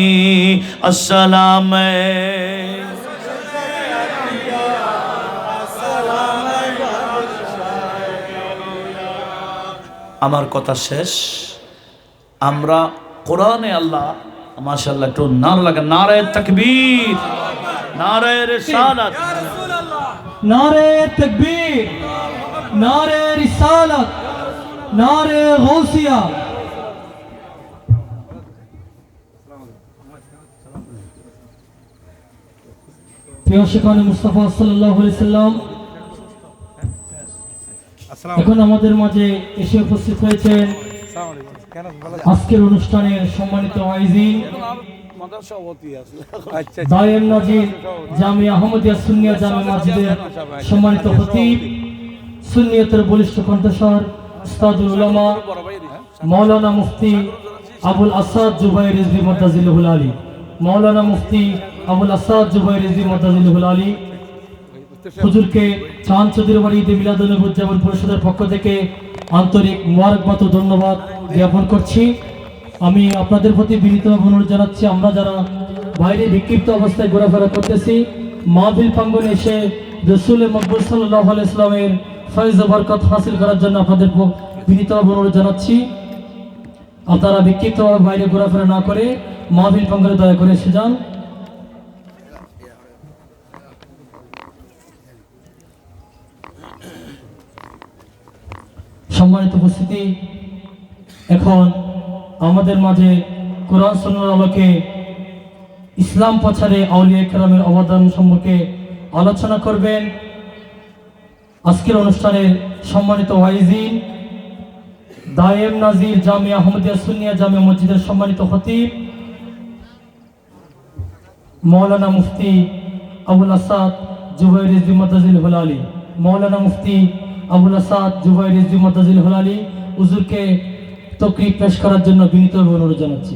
Speaker 1: अस्सलाम আমার কথা শেষ। আমরা কোরআনে আল্লাহ মাশাআল্লাহ একটু নারা লাগে, নারায়ে তাকবীর, নারায়ে রিসালাত,
Speaker 3: या रसूल अल्लाह,
Speaker 2: नारे तकबीर, नारे रिसालत, नारे गौसिया। প্রিয় শিখানে মুস্তাফা সাল্লাল্লাহু আলাইহি সাল্লাম এখন আমাদের মাঝে এসে উপস্থিত হয়েছেন আজকের অনুষ্ঠানের সম্মানিত আয়োজিন দায়েম নাজির জামিয়া আহমদিয়া সুন্নিয়া জামে মসজিদের সম্মানিত খতিব, সুন্নিয়তের বলিষ্ঠ কণ্ঠস্বর উস্তাদুল উলামা মাওলানা মুফতি আবুল আসাদ জুবাইর রিজভী মাদ্দাজিলুল আলী, মাওলানা মুফতি আবুল আসাদ জুবাইর রিজভী মাদ্দাজিলুল আলী হুজুরকে চাঁদ চৌধুরী বাড়ি ঈদে মিলাদুন্নবী উদযাপন পরিষদের পক্ষ থেকে আন্তরিক মোবারকবাদ ও ধন্যবাদ জ্ঞাপন করছি। আমি আপনাদের প্রতি বিনীতভাবে অনুরোধ জানাচ্ছি, আমরা যারা বাইরে বিক্ষিপ্ত অবস্থায় ঘোরাফেরা করতেছি, মাহফিল প্রাঙ্গণে এসে রাসূল মকবুল সাল্লাল্লাহু আলাইহি ওয়াসাল্লামের ফয়েজ ও বরকত হাসিল করার জন্য আপনাদের বিনীতভাবে অনুরোধ জানাচ্ছি। আপনারা বিক্ষিপ্তভাবে বাইরে ঘোরাফেরা না করে মাহফিল প্রাঙ্গণে দয়া করে এসে যান। সম্মানিত উপস্থিতি, এখন আমাদের মাঝে কোরআন সুন্নাহর আলোকে ইসলাম প্রচারে আউলিয়া কেরামের অবদান সম্পর্কে আলোচনা করবেন আজকের অনুষ্ঠানের সম্মানিত ওয়াইজিন দায়েম নাজির জামিয়া আহমদিয়া সুন্নিয়া জামে মসজিদের সম্মানিত খতিব মাওলানা মুফতি আবুল আসাদ জুবাইর রিজভী মাদ্দাজিলুল আলী, মাওলানা মুফতি আবুল আসাদ জুবাইর রিজভী মাদ্দাজিলুল আলী হুজুরকে তকরির পেশ করার জন্য বিনীতভাবে অনুরোধ জানাচ্ছি।